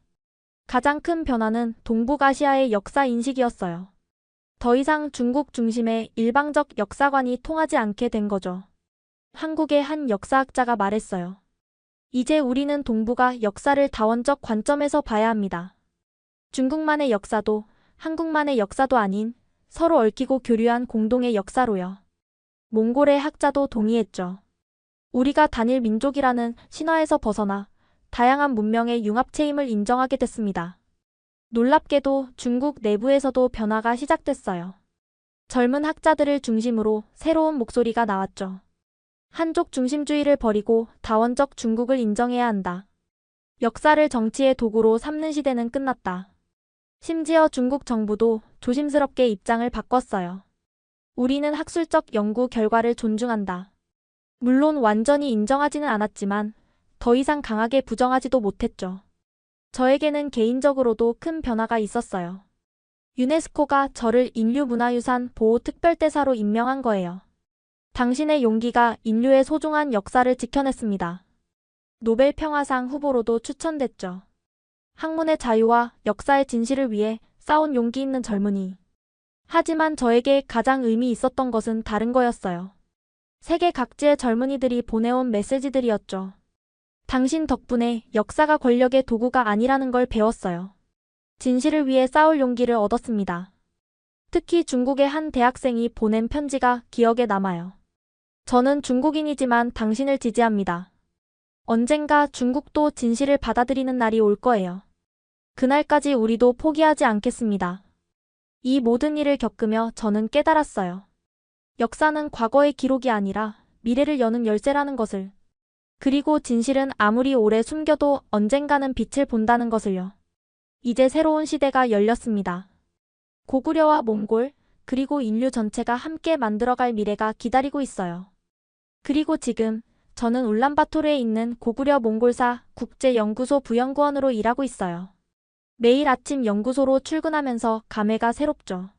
Speaker 1: 가장 큰 변화는 동북아시아의 역사 인식이었어요. 더 이상 중국 중심의 일방적 역사관이 통하지 않게 된 거죠. 한국의 한 역사학자가 말했어요. 이제 우리는 동북아 역사를 다원적 관점에서 봐야 합니다. 중국만의 역사도 한국만의 역사도 아닌 서로 얽히고 교류한 공동의 역사로요. 몽골의 학자도 동의했죠. 우리가 단일 민족이라는 신화에서 벗어나 다양한 문명의 융합체임을 인정하게 됐습니다. 놀랍게도 중국 내부에서도 변화가 시작됐어요. 젊은 학자들을 중심으로 새로운 목소리가 나왔죠. 한족 중심주의를 버리고 다원적 중국을 인정해야 한다. 역사를 정치의 도구로 삼는 시대는 끝났다. 심지어 중국 정부도 조심스럽게 입장을 바꿨어요. 우리는 학술적 연구 결과를 존중한다. 물론 완전히 인정하지는 않았지만 더 이상 강하게 부정하지도 못했죠. 저에게는 개인적으로도 큰 변화가 있었어요. 유네스코가 저를 인류문화유산 보호특별대사로 임명한 거예요. 당신의 용기가 인류의 소중한 역사를 지켜냈습니다. 노벨 평화상 후보로도 추천됐죠. 학문의 자유와 역사의 진실을 위해 싸운 용기 있는 젊은이. 하지만 저에게 가장 의미 있었던 것은 다른 거였어요. 세계 각지의 젊은이들이 보내온 메시지들이었죠. 당신 덕분에 역사가 권력의 도구가 아니라는 걸 배웠어요. 진실을 위해 싸울 용기를 얻었습니다. 특히 중국의 한 대학생이 보낸 편지가 기억에 남아요. 저는 중국인이지만 당신을 지지합니다. 언젠가 중국도 진실을 받아들이는 날이 올 거예요. 그날까지 우리도 포기하지 않겠습니다. 이 모든 일을 겪으며 저는 깨달았어요. 역사는 과거의 기록이 아니라 미래를 여는 열쇠라는 것을. 그리고 진실은 아무리 오래 숨겨도 언젠가는 빛을 본다는 것을요. 이제 새로운 시대가 열렸습니다. 고구려와 몽골, 그리고 인류 전체가 함께 만들어갈 미래가 기다리고 있어요. 그리고 지금 저는 울란바토르에 있는 고구려 몽골사 국제연구소 부연구원으로 일하고 있어요. 매일 아침 연구소로 출근하면서 감회가 새롭죠.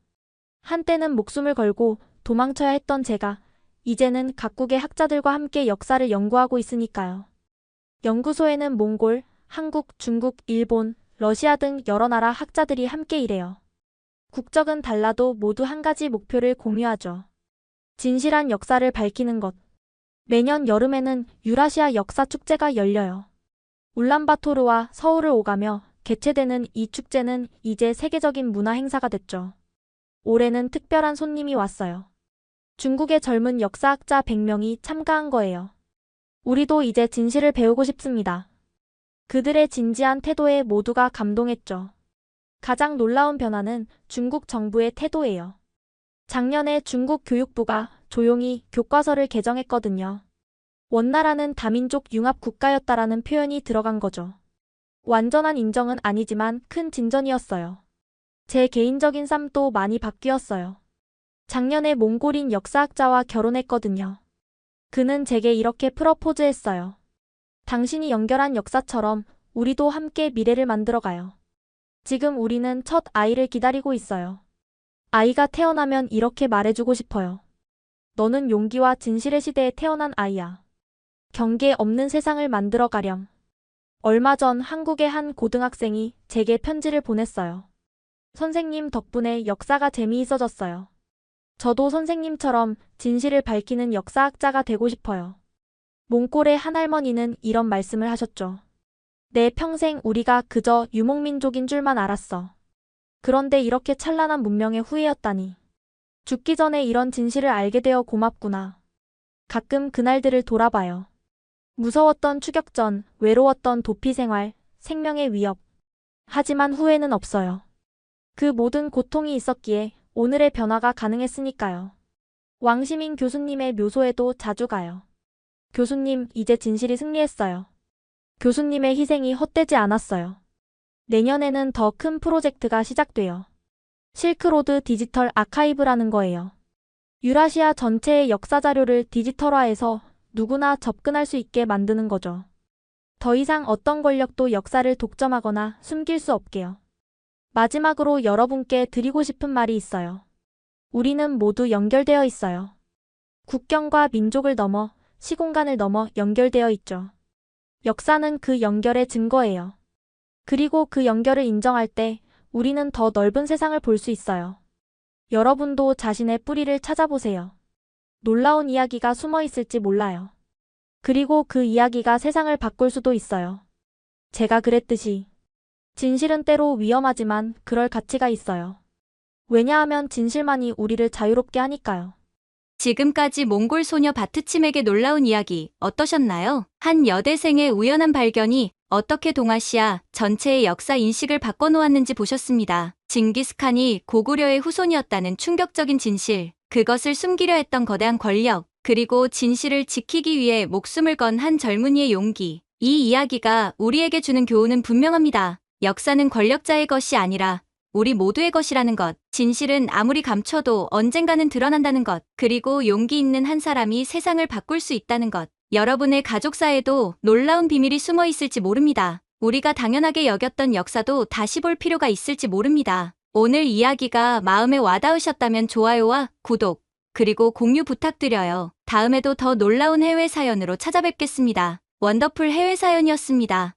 Speaker 1: 한때는 목숨을 걸고 도망쳐야 했던 제가 이제는 각국의 학자들과 함께 역사를 연구하고 있으니까요. 연구소에는 몽골, 한국, 중국, 일본, 러시아 등 여러 나라 학자들이 함께 일해요. 국적은 달라도 모두 한 가지 목표를 공유하죠. 진실한 역사를 밝히는 것. 매년 여름에는 유라시아 역사 축제가 열려요. 울란바토르와 서울을 오가며 개최되는 이 축제는 이제 세계적인 문화 행사가 됐죠. 올해는 특별한 손님이 왔어요. 중국의 젊은 역사학자 100명이 참가한 거예요. 우리도 이제 진실을 배우고 싶습니다. 그들의 진지한 태도에 모두가 감동했죠. 가장 놀라운 변화는 중국 정부의 태도예요. 작년에 중국 교육부가 조용히 교과서를 개정했거든요. 원나라는 다민족 융합 국가였다라는 표현이 들어간 거죠. 완전한 인정은 아니지만 큰 진전이었어요. 제 개인적인 삶도 많이 바뀌었어요. 작년에 몽골인 역사학자와 결혼했거든요. 그는 제게 이렇게 프러포즈했어요. 당신이 연결한 역사처럼 우리도 함께 미래를 만들어가요. 지금 우리는 첫 아이를 기다리고 있어요. 아이가 태어나면 이렇게 말해주고 싶어요. 너는 용기와 진실의 시대에 태어난 아이야. 경계 없는 세상을 만들어 가렴. 얼마 전 한국의 한 고등학생이 제게 편지를 보냈어요. 선생님 덕분에 역사가 재미있어졌어요. 저도 선생님처럼 진실을 밝히는 역사학자가 되고 싶어요. 몽골의 한 할머니는 이런 말씀을 하셨죠. 내 평생 우리가 그저 유목민족인 줄만 알았어. 그런데 이렇게 찬란한 문명의 후예였다니. 죽기 전에 이런 진실을 알게 되어 고맙구나. 가끔 그날들을 돌아봐요. 무서웠던 추격전, 외로웠던 도피 생활, 생명의 위협. 하지만 후회는 없어요. 그 모든 고통이 있었기에 오늘의 변화가 가능했으니까요. 왕시민 교수님의 묘소에도 자주 가요. 교수님, 이제 진실이 승리했어요. 교수님의 희생이 헛되지 않았어요. 내년에는 더 큰 프로젝트가 시작돼요. 실크로드 디지털 아카이브라는 거예요. 유라시아 전체의 역사 자료를 디지털화해서 누구나 접근할 수 있게 만드는 거죠. 더 이상 어떤 권력도 역사를 독점하거나 숨길 수 없게요. 마지막으로 여러분께 드리고 싶은 말이 있어요. 우리는 모두 연결되어 있어요. 국경과 민족을 넘어, 시공간을 넘어 연결되어 있죠. 역사는 그 연결의 증거예요. 그리고 그 연결을 인정할 때 우리는 더 넓은 세상을 볼 수 있어요. 여러분도 자신의 뿌리를 찾아보세요. 놀라운 이야기가 숨어 있을지 몰라요. 그리고 그 이야기가 세상을 바꿀 수도 있어요. 제가 그랬듯이. 진실은 때로 위험하지만 그럴 가치가 있어요. 왜냐하면 진실만이 우리를 자유롭게 하니까요.
Speaker 2: 지금까지 몽골 소녀 바트침에게 놀라운 이야기 어떠셨나요? 한 여대생의 우연한 발견이 어떻게 동아시아 전체의 역사 인식을 바꿔놓았는지 보셨습니다. 징기스칸이 고구려의 후손이었다는 충격적인 진실, 그것을 숨기려 했던 거대한 권력, 그리고 진실을 지키기 위해 목숨을 건 한 젊은이의 용기. 이 이야기가 우리에게 주는 교훈은 분명합니다. 역사는 권력자의 것이 아니라 우리 모두의 것이라는 것, 진실은 아무리 감춰도 언젠가는 드러난다는 것, 그리고 용기 있는 한 사람이 세상을 바꿀 수 있다는 것. 여러분의 가족사에도 놀라운 비밀이 숨어 있을지 모릅니다. 우리가 당연하게 여겼던 역사도 다시 볼 필요가 있을지 모릅니다. 오늘 이야기가 마음에 와닿으셨다면 좋아요와 구독, 그리고 공유 부탁드려요. 다음에도 더 놀라운 해외 사연으로 찾아뵙겠습니다. 원더풀 해외 사연이었습니다.